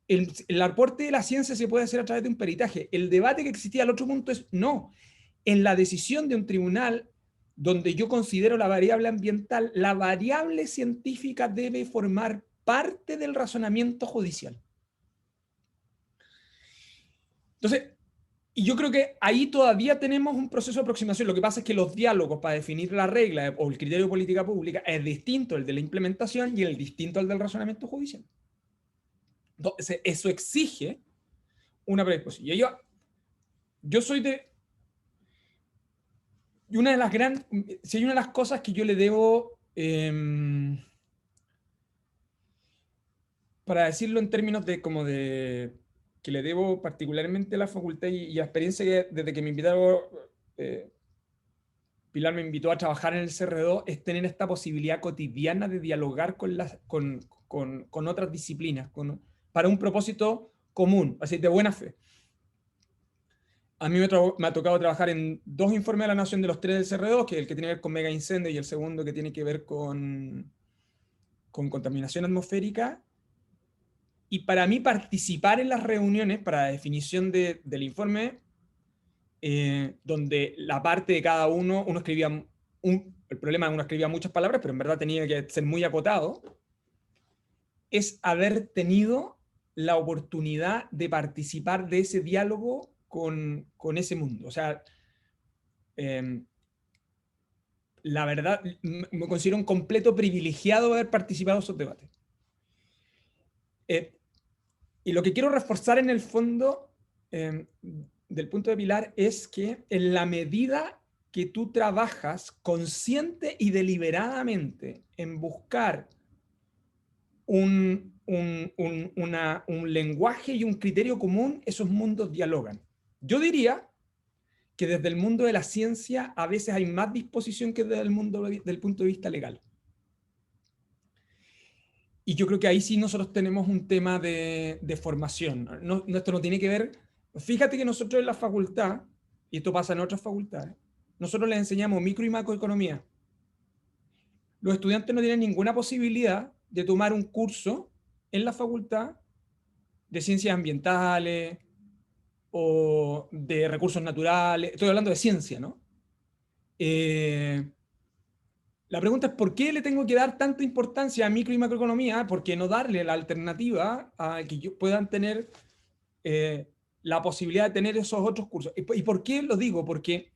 el aporte de la ciencia se puede hacer a través de un peritaje. El debate que existía al otro punto es no. En la decisión de un tribunal donde yo considero la variable ambiental, la variable científica debe formar parte del razonamiento judicial. Entonces, y yo creo que ahí todavía tenemos un proceso de aproximación. Lo que pasa es que los diálogos para definir la regla o el criterio de política pública es distinto el de la implementación y el distinto al del razonamiento judicial. Entonces, eso exige una predisposición. Yo soy de... Y una de las grandes... Si hay una de las cosas que yo le debo... para decirlo en términos de como de... que le debo particularmente a la facultad y la experiencia que desde que me invitaron, Pilar me invitó a trabajar en el CR2, es tener esta posibilidad cotidiana de dialogar con otras disciplinas, para un propósito común, así de buena fe. A mí me ha tocado trabajar en 2 informes de la Nación de los 3 del CR2, que es el que tiene que ver con mega incendio y el segundo que tiene que ver con contaminación atmosférica. Y para mí participar en las reuniones para la definición del informe, donde la parte de cada uno escribía, el problema es que uno escribía muchas palabras, pero en verdad tenía que ser muy acotado, es haber tenido la oportunidad de participar de ese diálogo con ese mundo. O sea, la verdad, me considero un completo privilegiado de haber participado en esos debates. Y lo que quiero reforzar en el fondo, del punto de Pilar, es que en la medida que tú trabajas consciente y deliberadamente en buscar un lenguaje y un criterio común, esos mundos dialogan. Yo diría que desde el mundo de la ciencia a veces hay más disposición que desde el mundo del punto de vista legal. Y yo creo que ahí sí nosotros tenemos un tema de formación. Esto no tiene que ver... Fíjate que nosotros en la facultad, y esto pasa en otras facultades, nosotros les enseñamos micro y macroeconomía. Los estudiantes no tienen ninguna posibilidad de tomar un curso en la facultad de ciencias ambientales o de recursos naturales. Estoy hablando de ciencia, ¿no? La pregunta es ¿por qué le tengo que dar tanta importancia a micro y macroeconomía? ¿Por qué no darle la alternativa a que puedan tener la posibilidad de tener esos otros cursos? ¿Y por qué lo digo? Porque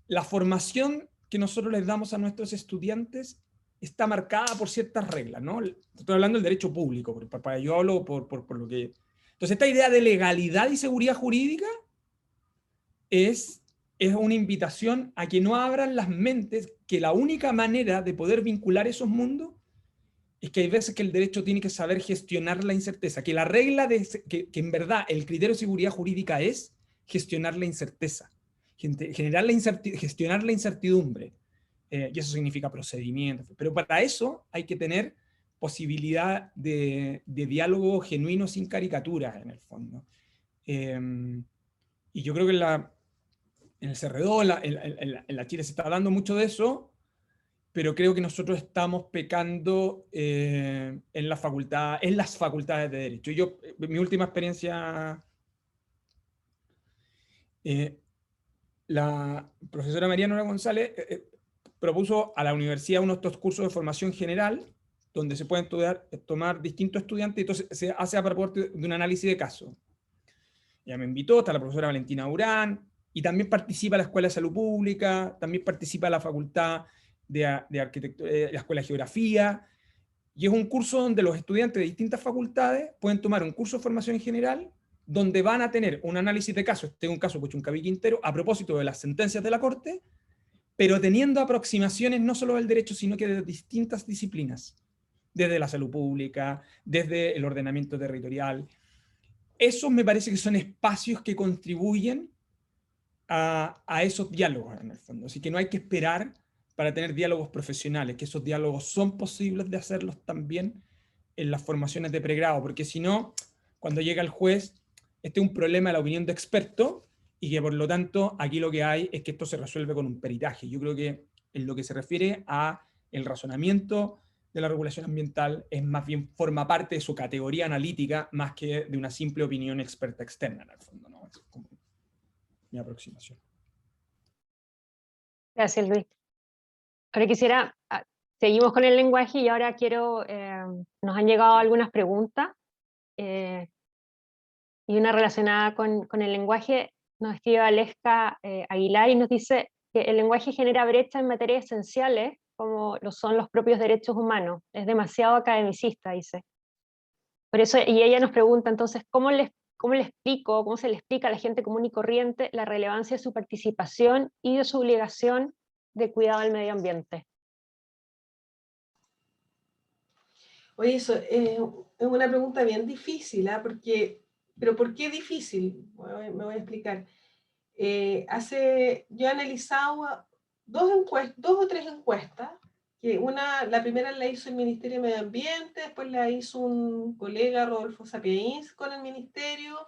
la formación que nosotros les damos a nuestros estudiantes está marcada por ciertas reglas, ¿no? Estoy hablando del derecho público, para yo hablo por lo que... Entonces, esta idea de legalidad y seguridad jurídica es una invitación a que no abran las mentes, que la única manera de poder vincular esos mundos es que hay veces que el derecho tiene que saber gestionar la incerteza, que la regla que en verdad el criterio de seguridad jurídica es gestionar la incerteza, gestionar la incertidumbre, y eso significa procedimientos, pero para eso hay que tener posibilidad de diálogo genuino sin caricaturas en el fondo. Y yo creo que en el CR2, en la Chile se está hablando mucho de eso, pero creo que nosotros estamos pecando en las facultades de Derecho. Mi última experiencia, la profesora María Nora González propuso a la universidad uno de estos cursos de formación general, donde se pueden tomar distintos estudiantes, y entonces se hace a propósito de un análisis de caso. Ella me invitó, está la profesora Valentina Urán, Y también participa la Escuela de Salud Pública, también participa la Facultad de Arquitectura, la Escuela de Geografía, y es un curso donde los estudiantes de distintas facultades pueden tomar un curso de formación general, donde van a tener un análisis de casos, este es un caso Puchuncaví Quintero, a propósito de las sentencias de la Corte, pero teniendo aproximaciones no solo del derecho, sino que de distintas disciplinas, desde la salud pública, desde el ordenamiento territorial. Esos me parece que son espacios que contribuyen a esos diálogos, en el fondo. Así que no hay que esperar para tener diálogos profesionales, que esos diálogos son posibles de hacerlos también en las formaciones de pregrado, porque si no, cuando llega el juez, este es un problema de la opinión de experto, y que por lo tanto aquí lo que hay es que esto se resuelve con un peritaje. Yo creo que en lo que se refiere a el razonamiento de la regulación ambiental es más bien, forma parte de su categoría analítica más que de una simple opinión experta externa, en el fondo, ¿no? Es como mi aproximación. Gracias, Luis. Ahora quisiera, seguimos con el lenguaje y ahora quiero, nos han llegado algunas preguntas y una relacionada con el lenguaje. Nos escribe Aleska Aguilar y nos dice que el lenguaje genera brecha en materias esenciales como lo son los propios derechos humanos. Es demasiado academicista, dice. Por eso, y ella nos pregunta entonces, ¿cómo le explico, cómo se le explica a la gente común y corriente la relevancia de su participación y de su obligación de cuidado del medio ambiente? Oye, eso es una pregunta bien difícil, ¿ah? Pero ¿por qué difícil? Me voy a explicar. Yo he analizado dos o tres encuestas, que la primera la hizo el Ministerio de Medio Ambiente, después la hizo un colega, Rodolfo Sapiains, con el Ministerio,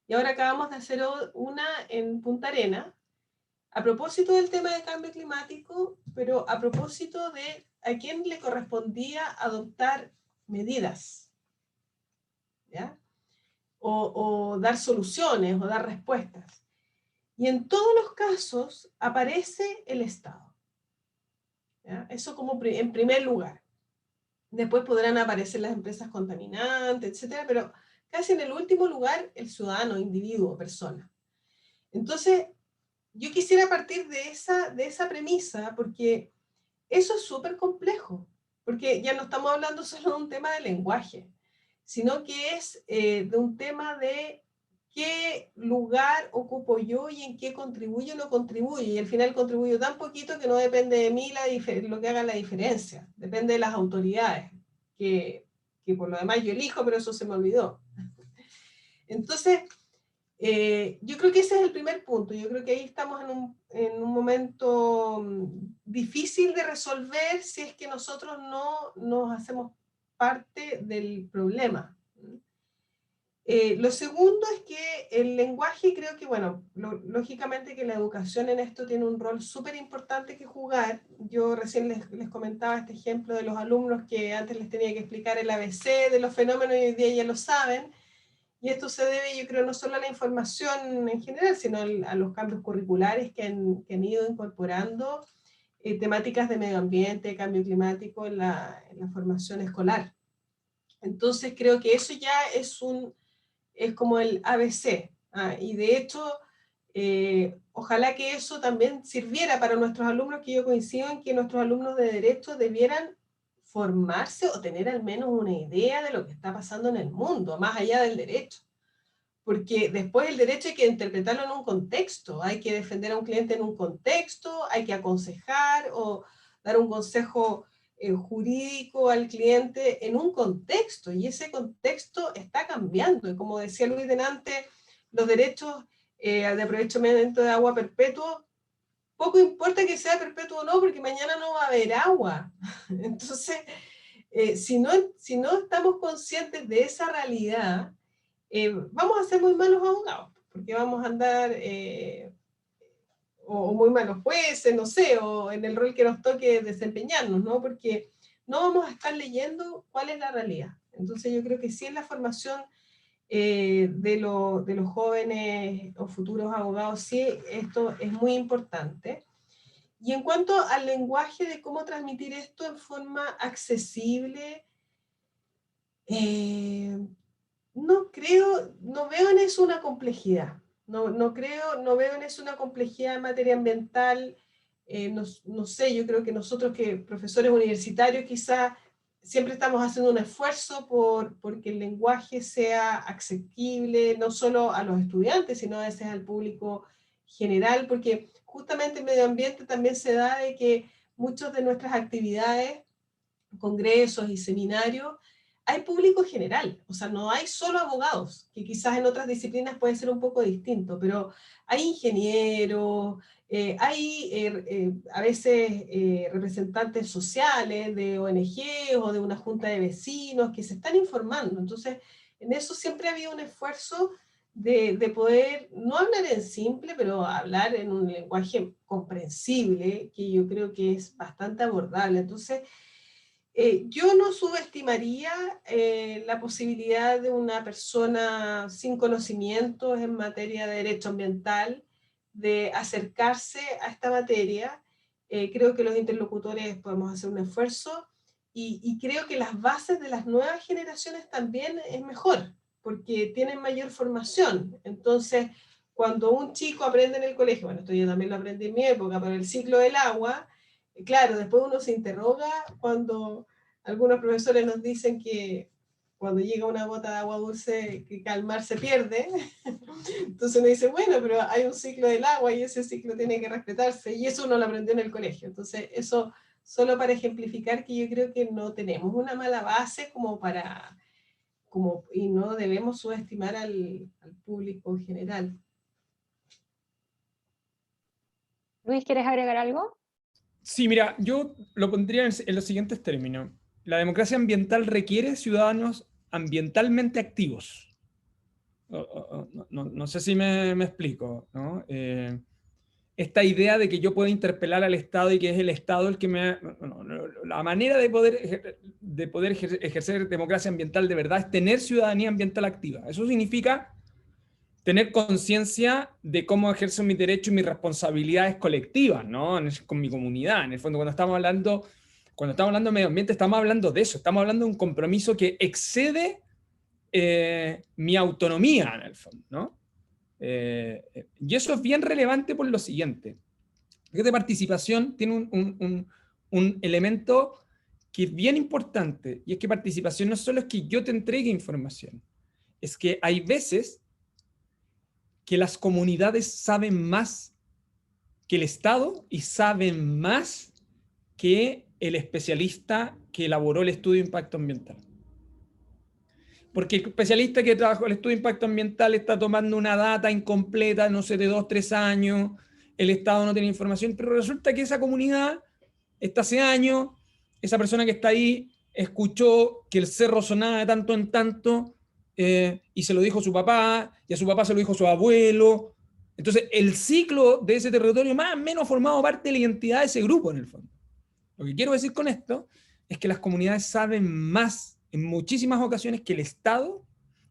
y ahora acabamos de hacer una en Punta Arenas, a propósito del tema de cambio climático, pero a propósito de a quién le correspondía adoptar medidas, ¿ya? O dar soluciones o dar respuestas. Y en todos los casos aparece el Estado, ¿ya? Eso como en primer lugar. Después podrán aparecer las empresas contaminantes, etcétera, pero casi en el último lugar el ciudadano, individuo, persona. Entonces, yo quisiera partir de esa premisa, porque eso es súper complejo, porque ya no estamos hablando solo de un tema de lenguaje, sino que es de un tema de qué lugar ocupo yo y en qué contribuyo o no contribuyo, y al final contribuyo tan poquito que no depende de mí lo que haga la diferencia, depende de las autoridades, que por lo demás yo elijo, pero eso se me olvidó. Entonces, yo creo que ese es el primer punto. Yo creo que ahí estamos en un momento difícil de resolver si es que nosotros no nos hacemos parte del problema. Lo segundo es que el lenguaje, creo que, bueno, lógicamente que la educación en esto tiene un rol súper importante que jugar. Yo recién les comentaba este ejemplo de los alumnos que antes les tenía que explicar el ABC de los fenómenos y hoy día ya lo saben. Y esto se debe, yo creo, no solo a la información en general, sino a los cambios curriculares que han ido incorporando temáticas de medio ambiente, cambio climático en la formación escolar. Entonces creo que eso ya es como el ABC. Y de hecho, ojalá que eso también sirviera para nuestros alumnos, que yo coincido en que nuestros alumnos de Derecho debieran formarse o tener al menos una idea de lo que está pasando en el mundo, más allá del derecho. Porque después el derecho hay que interpretarlo en un contexto, hay que defender a un cliente en un contexto, hay que aconsejar o dar un consejo jurídico al cliente en un contexto, y ese contexto está cambiando. Y como decía Luis delante, los derechos de aprovechamiento de agua perpetuo, poco importa que sea perpetuo o no, porque mañana no va a haber agua. Entonces, si no estamos conscientes de esa realidad, vamos a ser muy malos abogados, porque vamos a andar, o muy malos jueces, no sé, o en el rol que nos toque desempeñarnos, ¿no? Porque no vamos a estar leyendo cuál es la realidad. Entonces yo creo que sí, en la formación de los jóvenes o futuros abogados, sí, esto es muy importante. Y en cuanto al lenguaje, de cómo transmitir esto en forma accesible, no veo en eso una complejidad. No creo, no veo en eso una complejidad en materia ambiental. No sé, yo creo que nosotros que profesores universitarios quizás siempre estamos haciendo un esfuerzo porque el lenguaje sea asequible, no solo a los estudiantes, sino a veces al público general, porque justamente el medio ambiente también se da de que muchas de nuestras actividades, congresos y seminarios, hay público general, o sea, no hay solo abogados, que quizás en otras disciplinas puede ser un poco distinto, pero hay ingenieros, hay a veces representantes sociales de ONG o de una junta de vecinos que se están informando. Entonces, en eso siempre ha habido un esfuerzo de poder, no hablar en simple, pero hablar en un lenguaje comprensible, que yo creo que es bastante abordable. Entonces, yo no subestimaría la posibilidad de una persona sin conocimientos en materia de derecho ambiental de acercarse a esta materia. Creo que los interlocutores podemos hacer un esfuerzo y creo que las bases de las nuevas generaciones también es mejor, porque tienen mayor formación. Entonces, cuando un chico aprende en el colegio, bueno, esto yo también lo aprendí en mi época, pero el ciclo del agua, claro, después uno se interroga cuando algunos profesores nos dicen que cuando llega una gota de agua dulce, que calmar se pierde. Entonces uno dice, bueno, pero hay un ciclo del agua y ese ciclo tiene que respetarse, y eso uno lo aprendió en el colegio. Entonces eso solo para ejemplificar que yo creo que no tenemos una mala base como para, y no debemos subestimar al público en general. Luis, ¿quieres agregar algo? Sí, mira, yo lo pondría en los siguientes términos. La democracia ambiental requiere ciudadanos ambientalmente activos. No sé si me explico, ¿no? Esta idea de que yo puedo interpelar al Estado y que es el Estado el que me... la manera de poder ejercer democracia ambiental de verdad es tener ciudadanía ambiental activa. Eso significa tener conciencia de cómo ejerzo mis derechos y mis responsabilidades colectivas, ¿no? Con mi comunidad. En el fondo, cuando estamos hablando de medio ambiente, estamos hablando de eso. Estamos hablando de un compromiso que excede mi autonomía, en el fondo, ¿no? Y eso es bien relevante por lo siguiente. De participación tiene un elemento que es bien importante, y es que participación no solo es que yo te entregue información, es que hay veces que las comunidades saben más que el Estado y saben más que el especialista que elaboró el estudio de impacto ambiental. Porque el especialista que trabajó el estudio de impacto ambiental está tomando una data incompleta, no sé, de 2, 3 años, el Estado no tiene información, pero resulta que esa comunidad está hace años, esa persona que está ahí escuchó que el cerro sonaba de tanto en tanto, y se lo dijo su papá, y a su papá se lo dijo su abuelo. Entonces, el ciclo de ese territorio más o menos formado parte de la identidad de ese grupo, en el fondo. Lo que quiero decir con esto es que las comunidades saben más en muchísimas ocasiones que el Estado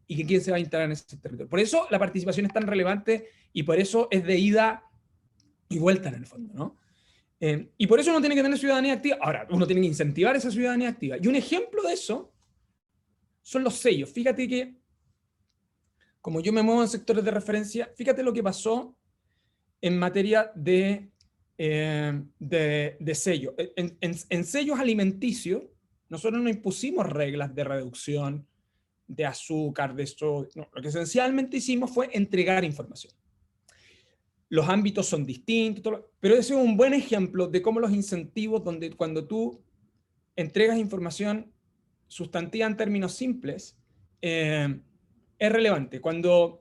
y que quién se va a instalar en ese territorio. Por eso la participación es tan relevante y por eso es de ida y vuelta, en el fondo, ¿no? Y por eso uno tiene que tener ciudadanía activa. Ahora, uno tiene que incentivar esa ciudadanía activa. Y un ejemplo de eso son los sellos. Fíjate que, como yo me muevo en sectores de referencia, fíjate lo que pasó en materia de sello. En sellos alimenticios, nosotros no impusimos reglas de reducción de azúcar, de esto. No, lo que esencialmente hicimos fue entregar información. Los ámbitos son distintos, pero ese es un buen ejemplo de cómo los incentivos, cuando tú entregas información sustantiva en términos simples, es relevante. Cuando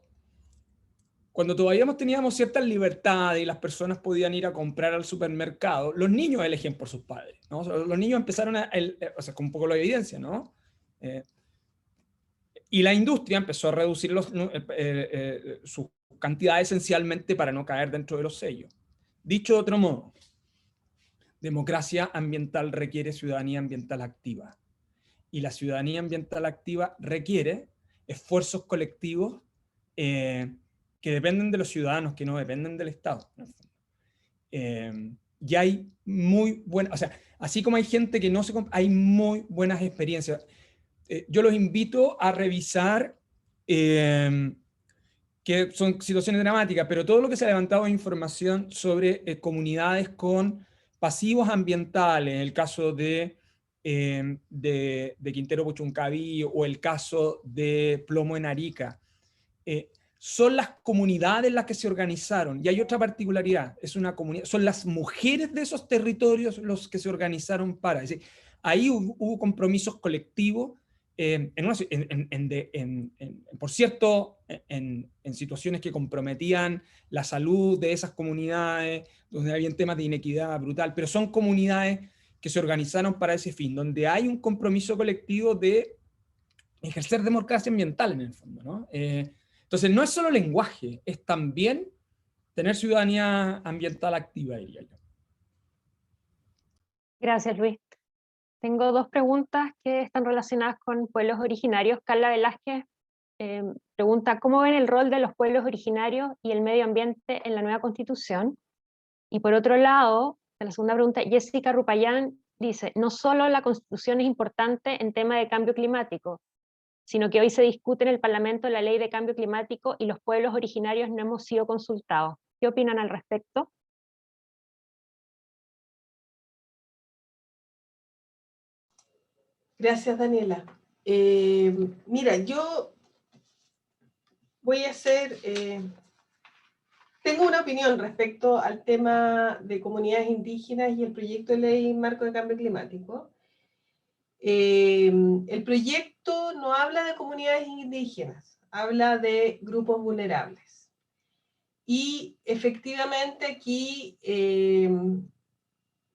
todavía teníamos ciertas libertades y las personas podían ir a comprar al supermercado, los niños eligen por sus padres, ¿no? O sea, los niños empezaron o sea, con un poco la evidencia, ¿no? Y la industria empezó a reducir sus cantidades esencialmente para no caer dentro de los sellos. Dicho de otro modo, democracia ambiental requiere ciudadanía ambiental activa. Y la ciudadanía ambiental activa requiere esfuerzos colectivos que dependen de los ciudadanos, que no dependen del Estado. Y hay muy buenas, o sea, así como hay gente que no se... hay muy buenas experiencias. Yo los invito a revisar que son situaciones dramáticas, pero todo lo que se ha levantado es información sobre comunidades con pasivos ambientales, el caso de Quintero Puchuncaví o el caso de Plomo en Arica. Son las comunidades las que se organizaron, y hay otra particularidad, es una comunidad, son las mujeres de esos territorios los que se organizaron para, es decir, ahí hubo compromisos colectivos, por cierto, en situaciones que comprometían la salud de esas comunidades, donde había temas de inequidad brutal, pero son comunidades que se organizaron para ese fin, donde hay un compromiso colectivo de ejercer democracia ambiental en el fondo, ¿no? Entonces no es solo lenguaje, es también tener ciudadanía ambiental activa, diría yo. Gracias, Luis. Tengo dos preguntas que están relacionadas con pueblos originarios. Carla Velázquez pregunta, ¿cómo ven el rol de los pueblos originarios y el medio ambiente en la nueva Constitución? Y por otro lado, en la segunda pregunta, Jessica Rupayán dice, no solo la Constitución es importante en tema de cambio climático, sino que hoy se discute en el Parlamento la ley de cambio climático y los pueblos originarios no hemos sido consultados. ¿Qué opinan al respecto? Gracias, Daniela. Mira, yo voy a hacer... tengo una opinión respecto al tema de comunidades indígenas y el proyecto de ley marco de cambio climático. El proyecto no habla de comunidades indígenas, habla de grupos vulnerables. Y efectivamente aquí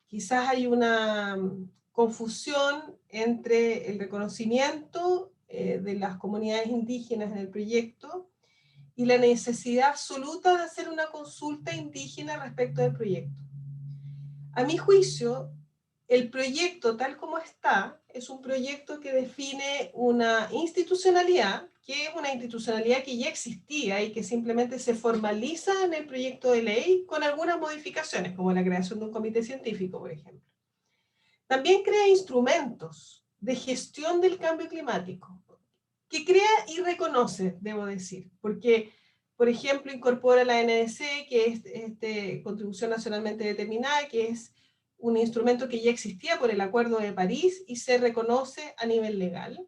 quizás hay una confusión entre el reconocimiento de las comunidades indígenas en el proyecto y la necesidad absoluta de hacer una consulta indígena respecto del proyecto. A mi juicio, el proyecto tal como está es un proyecto que define una institucionalidad, que es una institucionalidad que ya existía y que simplemente se formaliza en el proyecto de ley con algunas modificaciones, como la creación de un comité científico, por ejemplo. También crea instrumentos de gestión del cambio climático, que crea y reconoce, debo decir, porque, por ejemplo, incorpora la NDC, que es Contribución Nacionalmente Determinada, que es un instrumento que ya existía por el Acuerdo de París y se reconoce a nivel legal.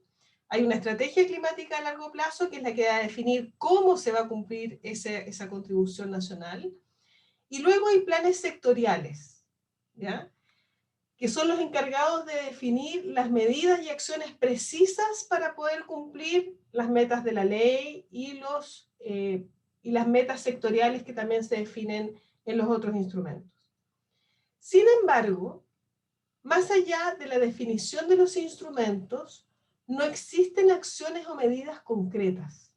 Hay una estrategia climática a largo plazo, que es la que va a definir cómo se va a cumplir esa contribución nacional. Y luego hay planes sectoriales, ¿ya?, que son los encargados de definir las medidas y acciones precisas para poder cumplir las metas de la ley y las metas sectoriales que también se definen en los otros instrumentos. Sin embargo, más allá de la definición de los instrumentos, no existen acciones o medidas concretas.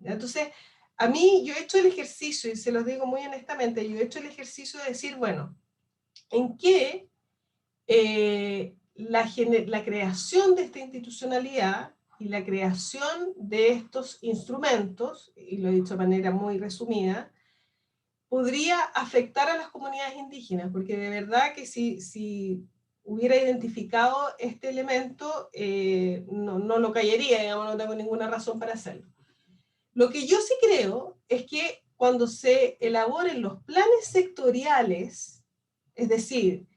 Entonces, a mí, yo he hecho el ejercicio, y se los digo muy honestamente, yo he hecho el ejercicio de decir, bueno, ¿en qué la creación de esta institucionalidad y la creación de estos instrumentos, y lo he dicho de manera muy resumida, podría afectar a las comunidades indígenas? Porque de verdad que si hubiera identificado este elemento, no lo callaría, digamos, no tengo ninguna razón para hacerlo. Lo que yo sí creo es que cuando se elaboren los planes sectoriales, es decir,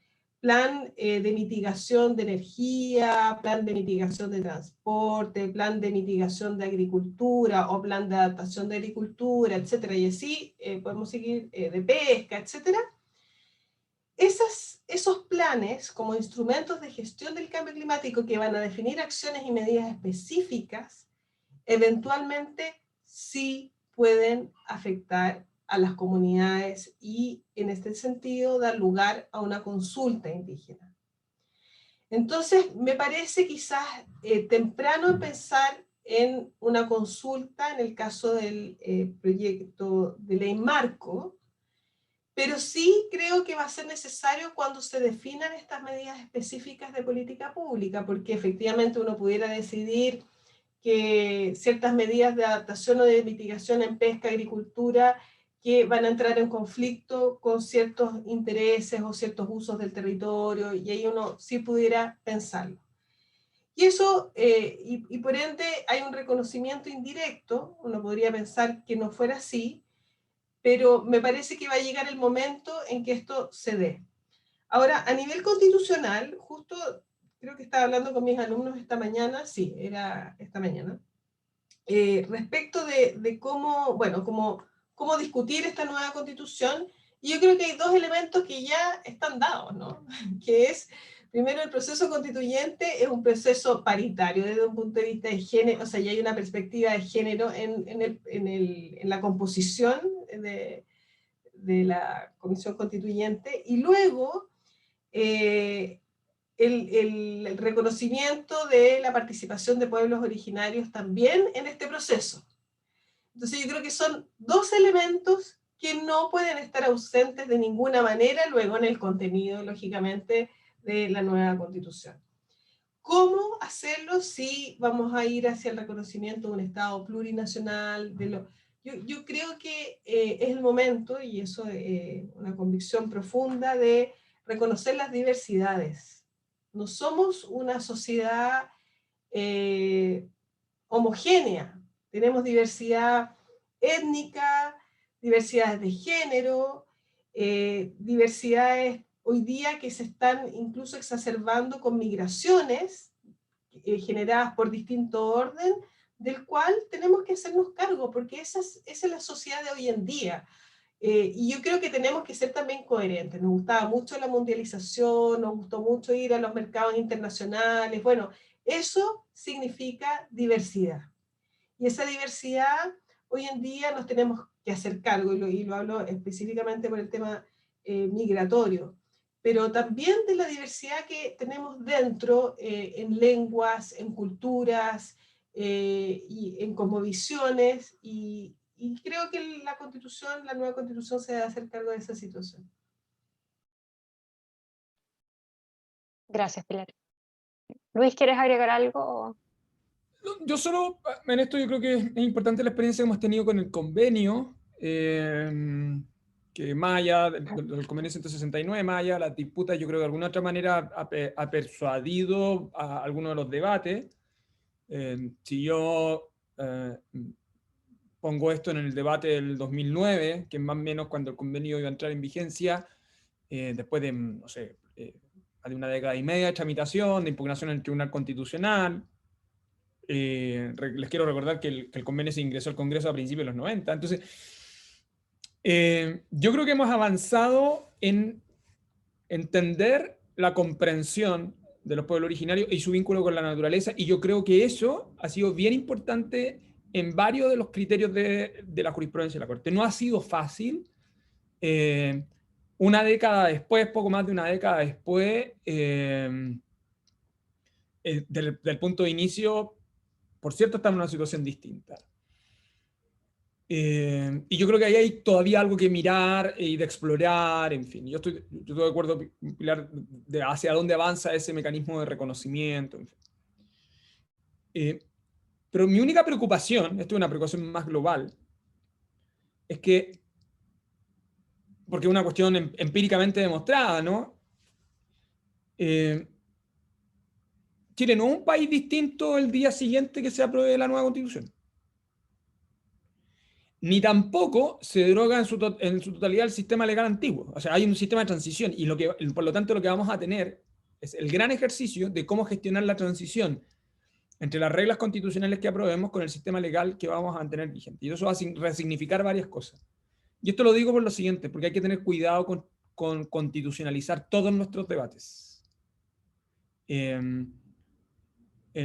plan de mitigación de energía, plan de mitigación de transporte, plan de mitigación de agricultura o plan de adaptación de agricultura, etcétera, y así podemos seguir de pesca, etcétera. Esos planes como instrumentos de gestión del cambio climático que van a definir acciones y medidas específicas, eventualmente sí pueden afectar a las comunidades y en este sentido dar lugar a una consulta indígena. Entonces me parece quizás temprano pensar en una consulta en el caso del proyecto de ley marco, pero sí creo que va a ser necesario cuando se definan estas medidas específicas de política pública, porque efectivamente uno pudiera decidir que ciertas medidas de adaptación o de mitigación en pesca, agricultura, que van a entrar en conflicto con ciertos intereses o ciertos usos del territorio, y ahí uno sí pudiera pensarlo. Y eso, y por ende hay un reconocimiento indirecto, uno podría pensar que no fuera así, pero me parece que va a llegar el momento en que esto se dé. Ahora, a nivel constitucional, justo creo que estaba hablando con mis alumnos esta mañana, sí, era esta mañana, respecto de cómo, bueno, cómo discutir esta nueva constitución, y yo creo que hay dos elementos que ya están dados, ¿no? Que es, primero, el proceso constituyente es un proceso paritario desde un punto de vista de género, o sea, ya hay una perspectiva de género en la composición de la comisión constituyente, y luego el reconocimiento de la participación de pueblos originarios también en este proceso. Entonces yo creo que son dos elementos que no pueden estar ausentes de ninguna manera luego en el contenido, lógicamente, de la nueva Constitución. ¿Cómo hacerlo si vamos a ir hacia el reconocimiento de un Estado plurinacional? Yo creo que es el momento, y eso es una convicción profunda, de reconocer las diversidades. No somos una sociedad homogénea, tenemos diversidad étnica, diversidades de género, diversidades hoy día que se están incluso exacerbando con migraciones generadas por distinto orden, del cual tenemos que hacernos cargo, porque esa es la sociedad de hoy en día. Y yo creo que tenemos que ser también coherentes. Nos gustaba mucho la mundialización, nos gustó mucho ir a los mercados internacionales. Bueno, eso significa diversidad. Y esa diversidad, hoy en día nos tenemos que hacer cargo, y lo hablo específicamente por el tema migratorio, pero también de la diversidad que tenemos dentro en lenguas, en culturas, y en cosmovisiones, y creo que la Constitución, la nueva Constitución se debe hacer cargo de esa situación. Gracias, Pilar. Luis, ¿quieres agregar algo? Yo solo, en esto yo creo que es importante la experiencia que hemos tenido con el convenio, que más allá del convenio 169, más allá de las disputas, yo creo que de alguna otra manera ha persuadido a algunos de los debates. Si yo pongo esto en el debate del 2009, que es más o menos cuando el convenio iba a entrar en vigencia, después de, no sé, de una década y media de tramitación, de impugnación en el Tribunal Constitucional. Les quiero recordar que el convenio se ingresó al Congreso a principios de los 90. Entonces, yo creo que hemos avanzado en entender la comprensión de los pueblos originarios y su vínculo con la naturaleza, y yo creo que eso ha sido bien importante en varios de los criterios de la jurisprudencia de la Corte. No ha sido fácil. Una década después, poco más de una década después, del punto de inicio, por cierto, estamos en una situación distinta. Y yo creo que ahí hay todavía algo que mirar y de explorar, en fin. Yo estoy de acuerdo, Pilar, de hacia dónde avanza ese mecanismo de reconocimiento. En fin. Pero mi única preocupación, esto es una preocupación más global, es que, porque es una cuestión empíricamente demostrada, ¿no? Chile no es un país distinto el día siguiente que se apruebe la nueva Constitución. Ni tampoco se deroga en su totalidad el sistema legal antiguo. O sea, hay un sistema de transición, y por lo tanto lo que vamos a tener es el gran ejercicio de cómo gestionar la transición entre las reglas constitucionales que aprobemos con el sistema legal que vamos a mantener vigente. Y eso va a resignificar varias cosas. Y esto lo digo por lo siguiente, porque hay que tener cuidado con constitucionalizar todos nuestros debates. El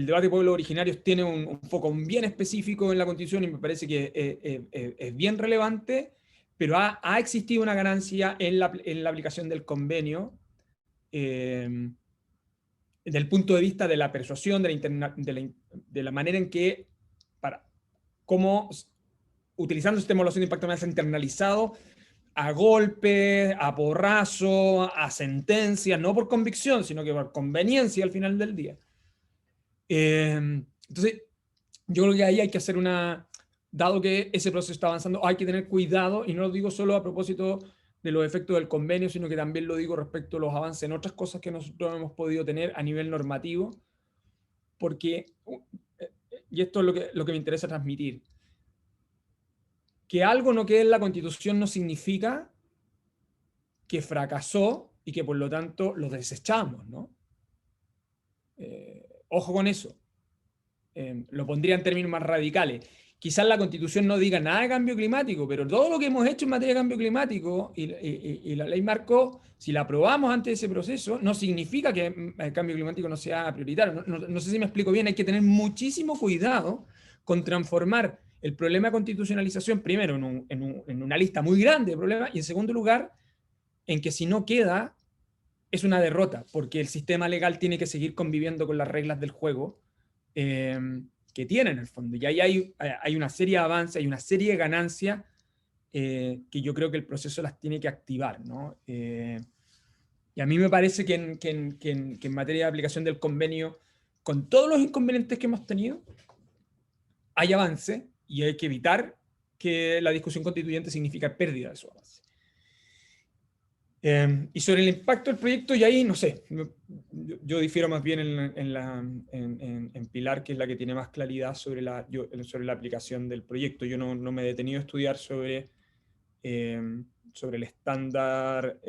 debate de pueblos originarios tiene un foco bien específico en la Constitución, y me parece que es bien relevante, pero ha existido una ganancia en la aplicación del convenio, desde el punto de vista de la persuasión, de la manera en que, cómo, utilizando el sistema de evaluación de impacto ambiental, se ha internalizado a golpes, a porrazo, a sentencias, no por convicción, sino que por conveniencia al final del día. Entonces, yo creo que ahí hay que hacer dado que ese proceso está avanzando, hay que tener cuidado, y no lo digo solo a propósito de los efectos del convenio, sino que también lo digo respecto a los avances en otras cosas que nosotros hemos podido tener a nivel normativo, porque, y esto es lo que me interesa transmitir, que algo no quede en la Constitución no significa que fracasó y que por lo tanto lo desechamos, ¿no? Ojo con eso. Lo pondría en términos más radicales. Quizás la Constitución no diga nada de cambio climático, pero todo lo que hemos hecho en materia de cambio climático y la ley marcó, si la aprobamos antes de ese proceso, no significa que el cambio climático no sea prioritario. No sé si me explico bien, hay que tener muchísimo cuidado con transformar el problema de constitucionalización, primero, en una lista muy grande de problemas, y en segundo lugar, en que si no queda, es una derrota, porque el sistema legal tiene que seguir conviviendo con las reglas del juego que tiene en el fondo. Y ahí hay una serie de avances, hay una serie de ganancias que yo creo que el proceso las tiene que activar, ¿no? Y a mí me parece que en materia de aplicación del convenio, con todos los inconvenientes que hemos tenido, hay avance y hay que evitar que la discusión constituyente signifique pérdida de su avance. Y sobre el impacto del proyecto, y ahí no sé, yo difiero más bien en Pilar, que es la que tiene más claridad sobre la aplicación del proyecto. Yo no me he detenido a estudiar sobre el estándar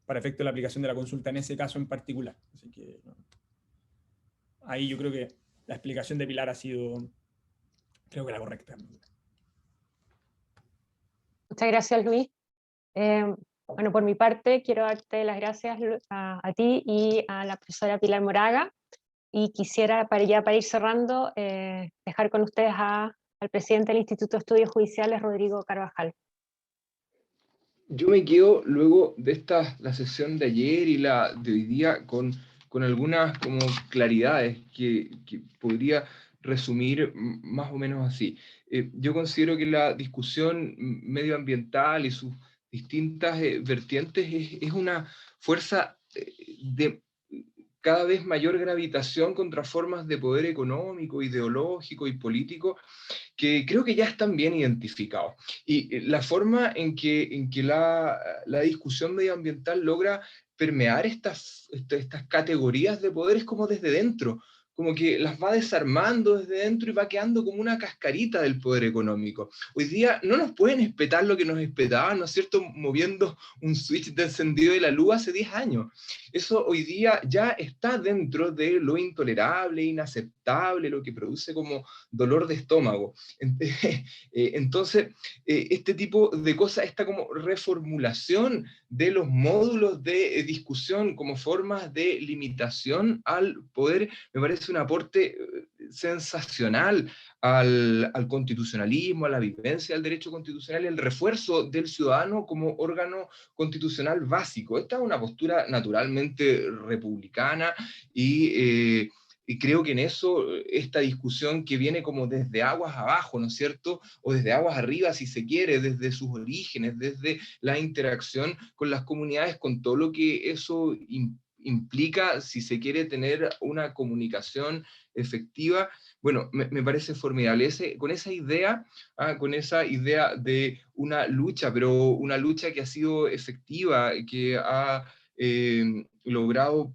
para efecto de la aplicación de la consulta en ese caso en particular. Así que ahí yo creo que la explicación de Pilar ha sido, creo que la correcta. Muchas gracias, Luis. Bueno, por mi parte, quiero darte las gracias a ti y a la profesora Pilar Moraga, y quisiera, para ir cerrando, dejar con ustedes al presidente del Instituto de Estudios Judiciales, Rodrigo Carvajal. Yo me quedo luego de la sesión de ayer y la de hoy día con algunas como claridades que podría resumir más o menos así. Yo considero que la discusión medioambiental y sus distintas vertientes es una fuerza de cada vez mayor gravitación contra formas de poder económico, ideológico y político que creo que ya están bien identificados. Y la forma en que la discusión medioambiental logra permear estas categorías de poder es como desde dentro, como que las va desarmando desde dentro y va quedando como una cascarita del poder económico. Hoy día no nos pueden espetar lo que nos espetaban, ¿no es cierto?, moviendo un switch de encendido de la luz hace 10 años. Eso hoy día ya está dentro de lo intolerable, inaceptable, lo que produce como dolor de estómago. Entonces, este tipo de cosas, esta como reformulación de los módulos de discusión como formas de limitación al poder, me parece un aporte sensacional al constitucionalismo, a la vivencia del derecho constitucional y el refuerzo del ciudadano como órgano constitucional básico. Esta es una postura naturalmente republicana y creo que en eso, esta discusión que viene como desde aguas abajo, ¿no es cierto? O desde aguas arriba, si se quiere, desde sus orígenes, desde la interacción con las comunidades, con todo lo que eso implica, si se quiere tener una comunicación efectiva. Bueno, me parece formidable. Con esa idea de una lucha, pero una lucha que ha sido efectiva, que ha logrado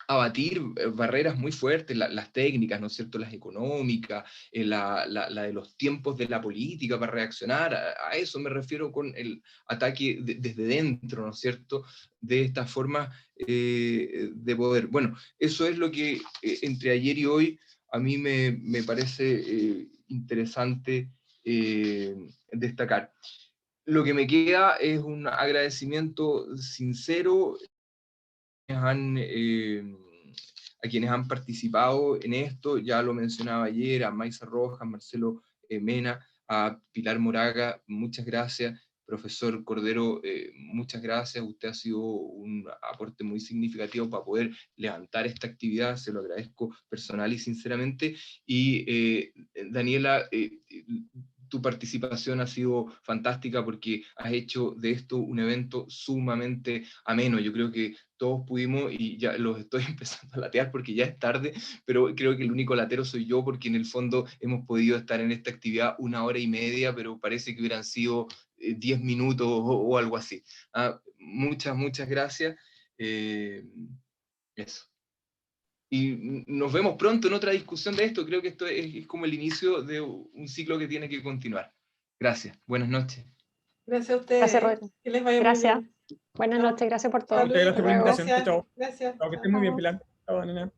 abatir barreras muy fuertes, las técnicas, ¿no es cierto?, las económicas, la de los tiempos de la política para reaccionar, a eso me refiero con el ataque desde dentro, ¿no es cierto?, de estas formas de poder. Bueno, eso es lo que entre ayer y hoy a mí me parece interesante destacar. Lo que me queda es un agradecimiento sincero a quienes han participado en esto, ya lo mencionaba ayer, a Maisa Rojas, Marcelo Mena, a Pilar Moraga, muchas gracias, profesor Cordero, muchas gracias, usted ha sido un aporte muy significativo para poder levantar esta actividad, se lo agradezco personal y sinceramente, y Daniela, tu participación ha sido fantástica porque has hecho de esto un evento sumamente ameno. Yo creo que todos pudimos, y ya los estoy empezando a latear porque ya es tarde, pero creo que el único latero soy yo porque en el fondo hemos podido estar en esta actividad 1 hora y media, pero parece que hubieran sido 10 minutos o algo así. Muchas gracias. Eso. Y nos vemos pronto en otra discusión de esto. Creo que esto es como el inicio de un ciclo que tiene que continuar. Gracias. Buenas noches. Gracias a ustedes. Gracias, Rodrigo. Que les vaya muy Gracias. bien. Buenas Chao. noches, gracias por todo. Salud. Muchas gracias por la invitación. Gracias. Chao. Gracias. Chao, que estén muy bien, Pilar. Chao, Nena.